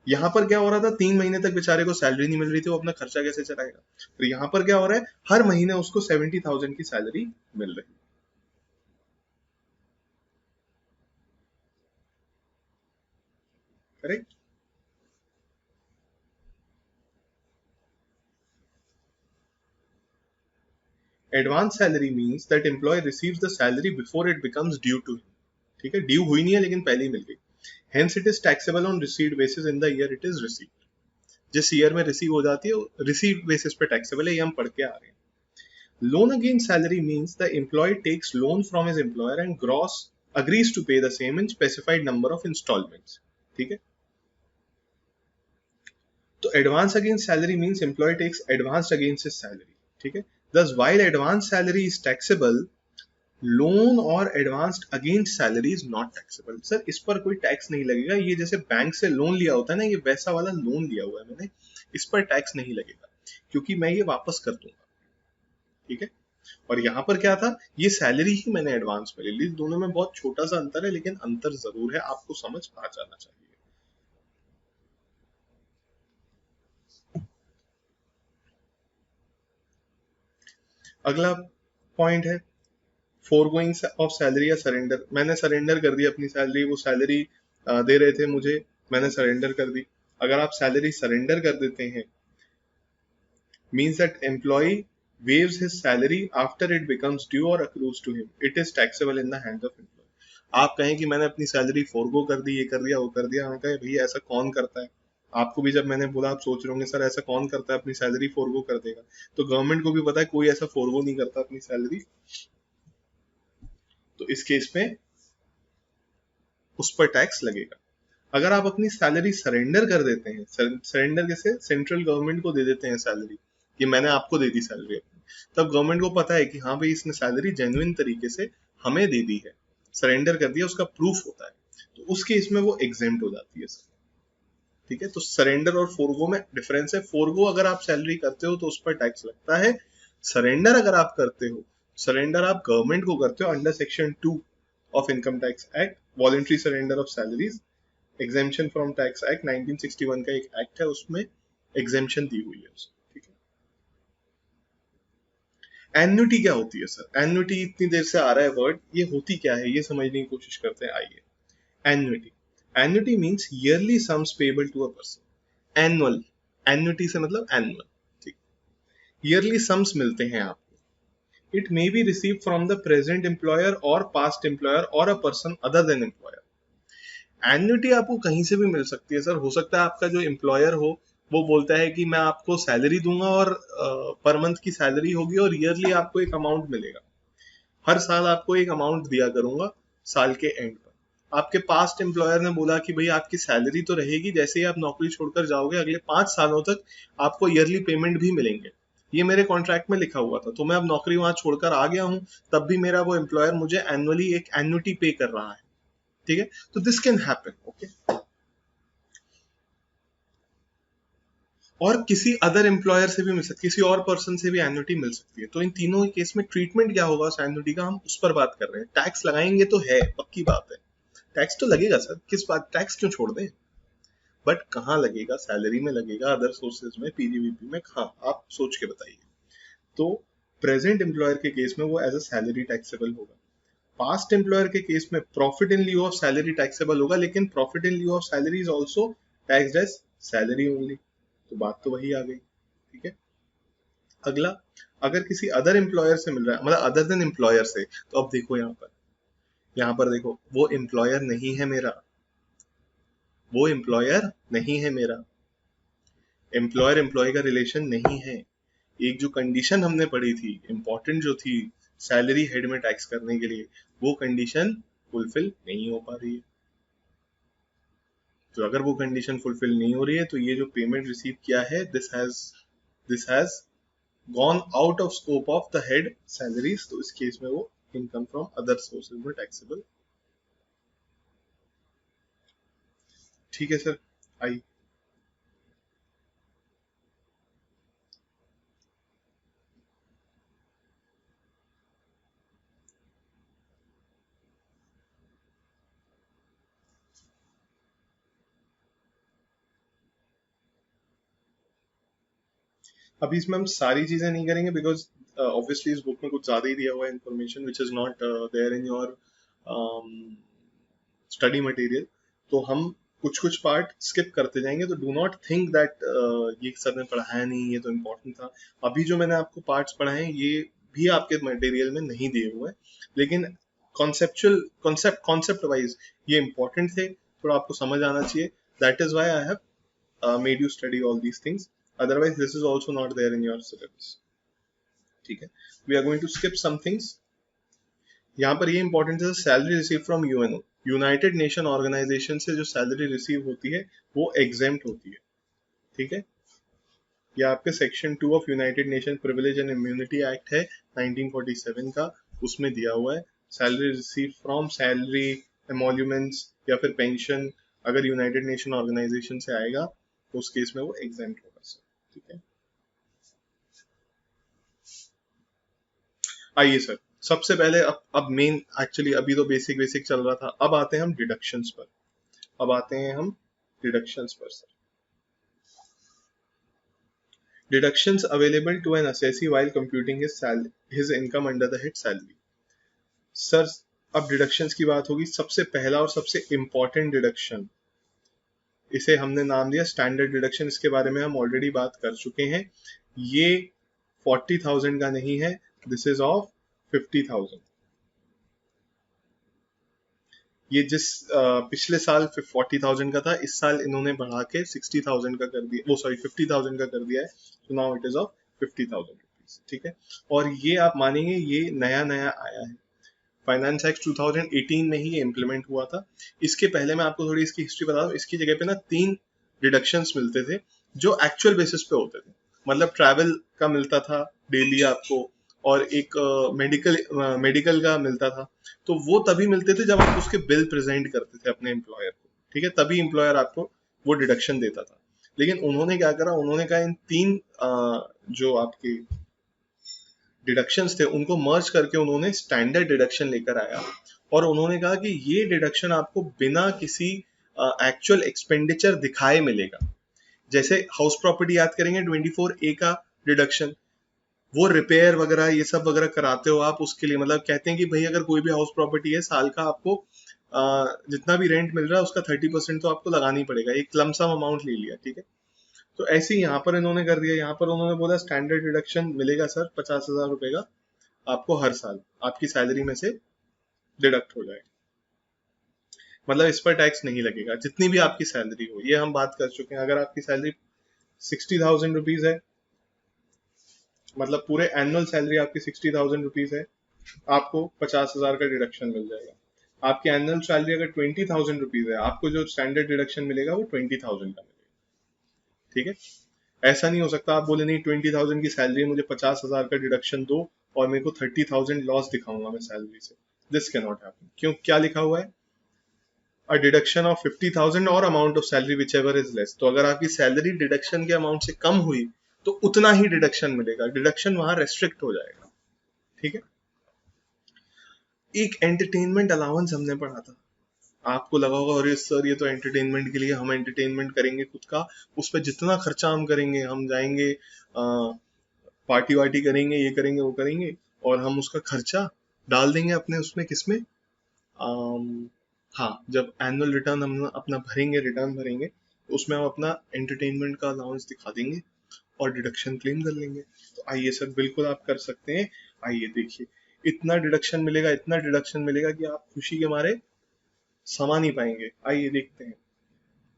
Speaker 1: यहाँ पर क्या हो रहा था, 3 महीने तक बेचारे को सैलरी नहीं मिल रही थी, वो अपना खर्चा कैसे चलाएगा. तो यहाँ पर क्या हो रहा है, हर महीने उसको 70,000 की सैलरी मिल रही है. Correct. Advance salary means that employee receives the salary before it becomes due to him. ठीक है, ड्यू हुई नहीं है लेकिन पहले ही मिल गई. Hence it is taxable on received basis in the year it is received. जिस ईयर में रिसीव हो जाती है रिसीव बेसिस पे टैक्सेबल है, ये हम पढ़ के आ रहे हैं. Loan against salary means the employee takes loan from his employer and gross agrees to pay the same in specified number of installments. ठीक है. तो advance against salary means employ takes advance against his salary. ठीक है. Thus while advance salary is taxable, loan और advanced against salary is not taxable. Sir इस पर कोई टैक्स नहीं लगेगा, ये जैसे बैंक से लोन लिया होता है ना, ये वैसा वाला लोन लिया हुआ है मैंने, इस पर टैक्स नहीं लगेगा क्योंकि मैं ये वापस कर दूंगा. ठीक है. और यहाँ पर क्या था, ये सैलरी ही मैंने एडवांस में ले ली. दोनों में बहुत छोटा सा अंतर है, लेकिन अंतर जरूर है, आपको समझ आ जाना चाहिए. अगला पॉइंट है फोरगोइंग ऑफ सैलरी या सरेंडर. मैंने सरेंडर कर दी अपनी सैलरी, वो सैलरी दे रहे थे मुझे, मैंने सरेंडर कर दी. अगर आप सैलरी सरेंडर कर देते हैं, means that employee waives his salary after it becomes due or accrues to him. It is taxable in the hands of employee. आप कहें कि मैंने अपनी सैलरी फोरगो कर दी, ये कर दिया, वो कर दिया. हम कहे भैया ऐसा कौन करता है. आपको भी जब मैंने बोला आप सोच रहे होंगे सर ऐसा कौन करता है, अपनी सैलरी फोरगो कर देगा. तो गवर्नमेंट को भी पता है कोई ऐसा फोरगो नहीं करता अपनी सैलरी. तो इस केस में उस पर टैक्स लगेगा. अगर आप अपनी सैलरी सरेंडर कर देते हैं, सरेंडर कैसे, सेंट्रल गवर्नमेंट को दे देते हैं सैलरी कि मैंने आपको दे दी सैलरी अपनी, तब गवर्नमेंट को पता है कि हाँ भाई इसने सैलरी जेन्युइन तरीके से हमें दे दी है, सरेंडर कर दिया, उसका प्रूफ होता है, तो उस केस में वो एग्जेम्प्ट हो जाती है. ठीक है. तो सरेंडर और फोरगो में डिफरेंस है. फोरगो अगर आप सैलरी करते हो तो उस पर टैक्स लगता है. सरेंडर अगर आप करते हो, सरेंडर आप गवर्नमेंट को करते हो under section 2 of income tax act, voluntary surrender of salaries, exemption from tax act 1961 का एक एक्ट है, उसमें एग्जेम्पशन दी हुई है उसको. ठीक है. एन्युटी क्या होती है सर? एन्युटी इतनी देर से आ रहा है वर्ड, ये होती क्या है ये समझने की कोशिश करते हैं. आइए. Annuity, annuity means yearly sums payable to a person. Annual, annuity से मतलब एनुअल. ठीक. ईयरली सम्स मिलते हैं आपको. It may be receive from the present employer और पास्ट एम्प्लॉयर और a person other than employer. Annuity आपको कहीं से भी मिल सकती है सर. हो सकता है आपका जो एम्प्लॉयर हो वो बोलता है कि मैं आपको सैलरी दूंगा और पर मंथ की सैलरी होगी और ईयरली आपको एक अमाउंट मिलेगा, हर साल आपको एक अमाउंट दिया करूंगा साल के एंड पर. आपके पास्ट एम्प्लॉयर ने बोला कि भाई आपकी सैलरी तो रहेगी, जैसे ही आप नौकरी छोड़कर जाओगे अगले 5 सालों तक आपको ईयरली पेमेंट भी मिलेंगे, ये मेरे कॉन्ट्रैक्ट में लिखा हुआ था, तो मैं अब नौकरी वहां छोड़कर आ गया हूं, तब भी मेरा वो एम्प्लॉयर मुझे एनुअली एक एन्युटी पे कर रहा है. ठीक है. तो दिस कैन हैपन. ओके. और किसी अदर एम्प्लॉयर से भी मिल सकती है, किसी और पर्सन से भी एन्युटी मिल सकती है. तो इन तीनों के केस में ट्रीटमेंट क्या होगा उस एन्युटी का, हम उस पर बात कर रहे हैं. टैक्स लगाएंगे तो है, पक्की बात है, टैक्स तो लगेगा सर, किस बात, टैक्स क्यों छोड़ दें, बट कहाँ लगेगा, सैलरी में लगेगा, अदर सोर्सेज में, पीजीवीपी में, कहाँ, आप सोच के बताइए. तो प्रेजेंट एम्प्लॉयर के केस में वो एज अ सैलरी टैक्सेबल होगा. पास्ट एम्प्लॉयर के केस में profit in lieu of salary taxable होगा, लेकिन profit in lieu of salary is also taxed as salary only. तो बात तो वही आ गई. ठीक है. अगला, अगर किसी अदर एम्प्लॉयर से मिल रहा है, मतलब अदर देन एम्प्लॉयर से, तो अब देखो यहाँ पर देखो, वो एम्प्लॉयर नहीं है मेरा, वो एम्प्लॉयर नहीं है मेरा, एम्प्लॉयर एम्प्लॉय का रिलेशन नहीं है. एक जो कंडीशन हमने पढ़ी थी इंपॉर्टेंट जो थी सैलरी हेड में टैक्स करने के लिए, वो कंडीशन फुलफिल नहीं हो पा रही है. तो अगर वो कंडीशन फुलफिल नहीं हो रही है तो ये जो पेमेंट रिसीव किया है, this has gone out of scope of the head salaries. तो इस केस में वो इनकम फ्रॉम अदर सोर्सेज में टैक्सेबल. ठीक है सर. आई. अभी इसमें हम सारी चीजें नहीं करेंगे बिकॉज ऑब्वियसली इस बुक में कुछ ज्यादा ही दिया हुआ है information which is not there in your study material. तो हम कुछ कुछ पार्ट स्किप करते जाएंगे. तो डू नॉट थिंक दैट ये सर ने पढ़ाया नहीं, ये तो इम्पोर्टेंट था. अभी जो मैंने आपको पार्ट्स पढ़ाए हैं ये भी आपके मटेरियल में नहीं दिए हुए हैं, लेकिन कॉन्सेप्ट वाइज ये इंपॉर्टेंट थे, थोड़ा आपको समझ आना चाहिए. That is why I have made you study all these things. Otherwise this is also not there in your syllabus. ठीक है, we are going to skip some things. यहाँ पर ये इंपॉर्टेंट है, salary receive from UNO, united nation organisation से जो सैलरी रिसीव होती है वो एग्जेम्प्ट होती है. ठीक है, ये आपके section 2 of United nation privilege and immunity act है 1947 का, उसमें दिया हुआ है सैलरी रिसीव फ्रॉम, सैलरी, एमोल्यूमेंट्स या फिर पेंशन अगर यूनाइटेड नेशन ऑर्गेनाइजेशन से आएगा तो उस केस में वो एग्जेम्प्ट होगा सर. ठीक है, आइए सर, सबसे पहले अब मेन, एक्चुअली अभी तो बेसिक चल रहा था, अब आते हैं हम डिडक्शंस पर. Sir, deductions available to an assessee while computing his income under the head salary. Sir अब डिडक्शंस की बात होगी. सबसे पहला और सबसे इंपॉर्टेंट डिडक्शन, इसे हमने नाम दिया स्टैंडर्ड डिडक्शन. इसके बारे में हम ऑलरेडी बात कर चुके हैं. ये 40,000 का नहीं है, दिस इज ऑफ 50,000. ये जिस पिछले साल 40,000 का था, इस साल इन्होंने बढ़ा के 60,000 का कर दिया, वो सॉरी 50,000 का कर दिया है. तो now it is of 50,000 rupees. ठीक है, और ये आप मानेंगे ये नया आया है, फाइनेंस एक्ट 2018 में ही ये इम्प्लीमेंट हुआ था. इसके पहले मैं आपको थोड़ी इसकी हिस्ट्री बता दूं. इसकी जगह पे ना 3 डिडक्शंस मिलते थे जो एक्चुअल बेसिस पे होते थे. मतलब ट्रैवल का मिलता था डेली आपको, और एक मेडिकल का मिलता था. तो वो तभी मिलते थे जब आप उसके बिल प्रेजेंट करते थे अपने एम्प्लॉयर को. ठीक है, तभी एम्प्लॉयर आपको वो डिडक्शन देता था. लेकिन उन्होंने क्या करा, उन्होंने कहा इन 3 जो आपके डिडक्शंस थे उनको मर्ज करके उन्होंने स्टैंडर्ड डिडक्शन लेकर आया. और उन्होंने कहा कि ये डिडक्शन आपको बिना किसी एक्चुअल एक्सपेंडिचर दिखाए मिलेगा. जैसे हाउस प्रॉपर्टी याद करेंगे 24A का डिडक्शन, वो रिपेयर वगैरह ये सब वगैरह कराते हो आप, उसके लिए मतलब कहते हैं कि भाई अगर कोई भी हाउस प्रॉपर्टी है, साल का आपको जितना भी रेंट मिल रहा है उसका 30% तो आपको लगाना ही पड़ेगा. एक लमसम अमाउंट ले लिया. ठीक है, तो ऐसे ही यहाँ पर इन्होंने कर दिया. यहाँ पर उन्होंने बोला स्टैंडर्ड डिडक्शन मिलेगा सर 50,000 रुपए का आपको हर साल आपकी सैलरी में से डिडक्ट हो जाएगा. मतलब इस पर टैक्स नहीं लगेगा जितनी भी आपकी सैलरी हो. ये हम बात कर चुके हैं. अगर आपकी सैलरी 60,000 रुपीज है, मतलब पूरे एनुअल सैलरी आपकी 60,000 रुपीज है, आपको 50,000 का डिडक्शन मिल जाएगा. आपकी एनुअल सैलरी अगर 20,000 रुपीज है, आपको जो स्टैंडर्ड डिडक्शन मिलेगा वो 20,000 का मिलेगा. ठीक है, ऐसा नहीं हो सकता आप बोले नहीं 20,000 की सैलरी है, मुझे 50,000 का डिडक्शन दो और मेरे को 30,000 लॉस दिखाऊंगा मैं सैलरी से. This can not happen. क्यों, क्या लिखा हुआ है, अ डिडक्शन ऑफ 50,000 और amount of salary which ever is less. तो अगर आपकी सैलरी डिडक्शन के अमाउंट से कम हुई तो उतना ही डिडक्शन मिलेगा. डिडक्शन वहां रेस्ट्रिक्ट हो जाएगा. ठीक है, एक एंटरटेनमेंट अलाउंस हमने पढ़ा था, आपको लगा होगा अरे सर ये तो एंटरटेनमेंट के लिए, हम एंटरटेनमेंट करेंगे खुद का, उस पर जितना खर्चा हम करेंगे, हम जाएंगे पार्टी वार्टी करेंगे, ये करेंगे वो करेंगे, और हम उसका खर्चा डाल देंगे अपने उसमें, किसमें, हाँ जब एनुअल रिटर्न हम अपना भरेंगे, रिटर्न भरेंगे, तो उसमें हम अपना एंटरटेनमेंट का अलाउंस दिखा देंगे और डिडक्शन क्लेम कर लेंगे. तो आइए सर बिल्कुल आप कर सकते हैं. आइए देखिए, इतना डिडक्शन मिलेगा, इतना डिडक्शन मिलेगा कि आप खुशी के मारे समा नहीं पाएंगे. आइए देखते हैं.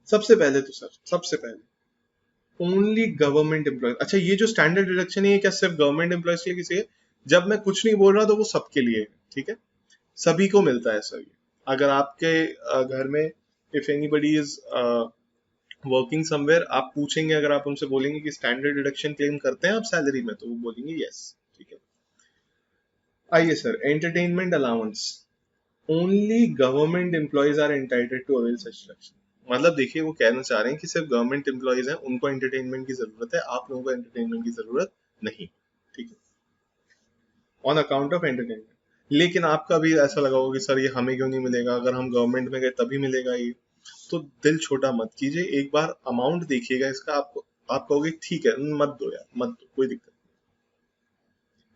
Speaker 1: सबसे पहले तो सर, सबसे पहले ओनली गवर्नमेंट एम्प्लॉय. अच्छा, ये जो स्टैंडर्ड डिडक्शन है ये क्या सिर्फ गवर्नमेंट एम्प्लॉयज के लिए किसी है? जब मैं कुछ नहीं बोल रहा तो वो सबके लिए है. ठीक है, सभी को मिलता है सर ये. अगर आपके घर में if anybody is working somewhere, आप पूछेंगे, अगर आप उनसे बोलेंगे कि स्टैंडर्ड डिडक्शन क्लेम करते हैं आप सैलरी में, तो वो बोलेंगे यस. ठीक है, आइए sir, entertainment allowance, only government employees are entitled to avail such deduction. मतलब देखिए, वो कहना चाह रहे हैं कि सिर्फ गवर्नमेंट एम्प्लॉयज हैं उनको एंटरटेनमेंट की जरूरत है, आप लोगों को एंटरटेनमेंट की जरूरत नहीं. ठीक है, ऑन अकाउंट ऑफ एंटरटेनमेंट. लेकिन आपका भी ऐसा लगा होगा कि सर ये हमें क्यों नहीं मिलेगा, अगर हम गवर्नमेंट में गए तभी मिलेगा ये. तो दिल छोटा मत कीजिए, एक बार अमाउंट देखिएगा इसका, आपको आप कहोगे ठीक है मत दो यार, मत दो, कोई दिक्कत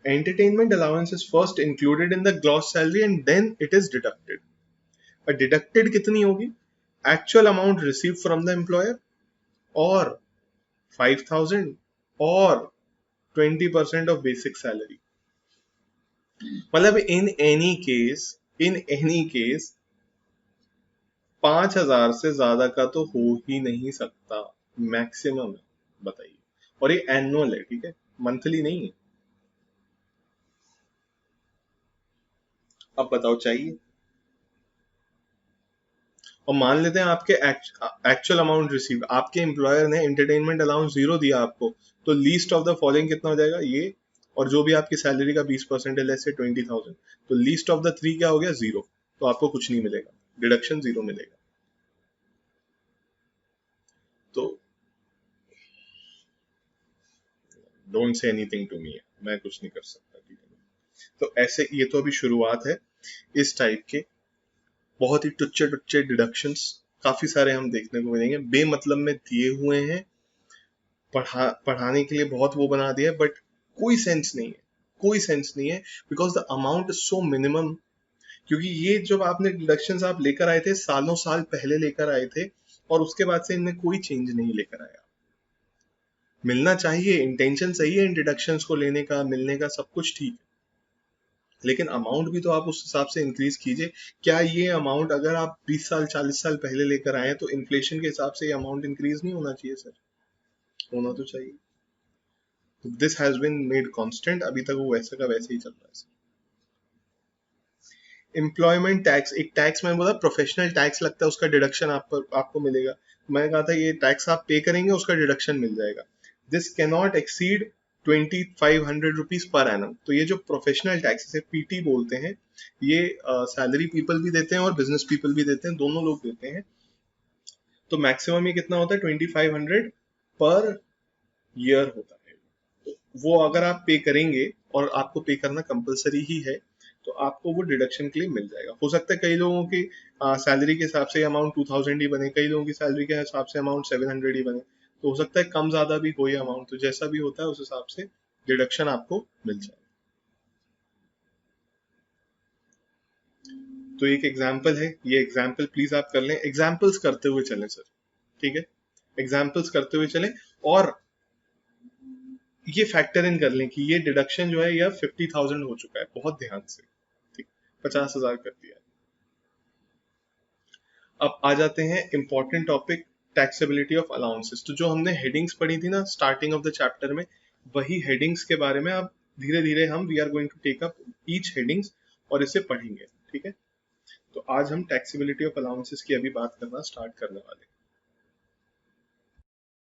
Speaker 1: नहीं. Entertainment allowance is first included in the gross salary and then it is deducted. Deducted कितनी होगी, actual amount receive from the employer और 5,000 और 20% ऑफ बेसिक सैलरी. मतलब इन एनी केस 5,000 से ज्यादा का तो हो ही नहीं सकता. मैक्सिमम है, बताइए। और ये एनुअल है, ठीक है, मंथली नहीं है। अब बताओ चाहिए। और मान लेते हैं आपके एक्चुअल अमाउंट रिसीव, आपके एम्प्लॉयर ने एंटरटेनमेंट अलाउंस 0 दिया आपको, तो लीस्ट ऑफ द फॉलोइंग कितना हो जाएगा ये, और जो भी आपकी सैलरी का 20% है, लेट्स से 20,000, तो लीस्ट ऑफ द 3 क्या हो गया, 0। तो आपको कुछ नहीं मिलेगा, डिडक्शन 0 मिलेगा। तो don't say anything to me, मैं कुछ नहीं कर सकता, ठीक है। तो ऐसे, ये तो अभी शुरुआत है इस टाइप के बहुत ही टुच्चे टुच्चे डिडक्शंस काफी सारे हम देखने को मिलेंगे, बेमतलब में दिए हुए हैं, पढ़ाने के लिए बहुत वो बना दिया है, बट कोई सेंस नहीं है, कोई सेंस नहीं है, because the amount is so minimum. क्योंकि ये जब आपने डिडक्शंस आप लेकर आए थे, सालों साल पहले लेकर आए थे, और उसके बाद से इनमें कोई चेंज नहीं लेकर आया। मिलना चाहिए, इंटेंशन सही है इन डिडक्शंस को लेने का, मिलने का, सब कुछ ठीक है, लेकिन अमाउंट भी तो आप उस हिसाब से इंक्रीज कीजिए। क्या ये अमाउंट अगर आप 20 साल 40 साल पहले लेकर आए तो इन्फ्लेशन के हिसाब से ये अमाउंट इंक्रीज नहीं होना चाहिए सर? होना तो चाहिए। This has been made constant, अभी तक वो वैसे का वैसे ही चल रहा है। एम्प्लॉयमेंट टैक्स, एक टैक्स में बोला प्रोफेशनल टैक्स लगता है, उसका डिडक्शन आपको मिलेगा। मैंने कहा था ये टैक्स आप पे करेंगे उसका डिडक्शन मिल जाएगा। This can not exceed 2500 rupees per annum. तो ये जो प्रोफेशनल टैक्स, इसे पीटी बोलते हैं, ये सैलरी पीपल भी देते हैं और बिजनेस पीपल भी देते हैं, दोनों लोग देते हैं। तो मैक्सिमम ये कितना होता है, 2500 पर ईयर होता है। तो वो अगर आप पे करेंगे, और आपको पे करना कंपलसरी ही है, तो आपको वो डिडक्शन के लिए मिल जाएगा। हो सकता है कई लोगों की सैलरी के हिसाब से अमाउंट 2000 ही बने, कई लोगों की सैलरी के हिसाब से अमाउंट 700 ही बने, तो हो सकता है कम ज्यादा भी हो ये अमाउंट, तो जैसा भी होता है उस हिसाब से डिडक्शन आपको मिल जाए। तो एक एग्जाम्पल है, ये एग्जाम्पल प्लीज आप कर लें, एग्जाम्पल्स करते हुए चलें सर, ठीक है, एग्जाम्पल्स करते हुए चलें। और ये फैक्टर इन कर लें कि ये डिडक्शन जो है ये 50,000 हो चुका है, बहुत ध्यान से, ठीक, 50,000 कर दिया। अब आ जाते हैं important topic, taxability of allowances. तो जो हमने हेडिंग्स पढ़ी थी ना स्टार्टिंग ऑफ द चैप्टर में, वही हेडिंग्स के बारे में अब धीरे धीरे हम we are going to take up each headings और इसे पढ़ेंगे, ठीक है। तो आज हम टैक्सेबिलिटी ऑफ अलाउंसेस की अभी बात करना स्टार्ट करने वाले हैं।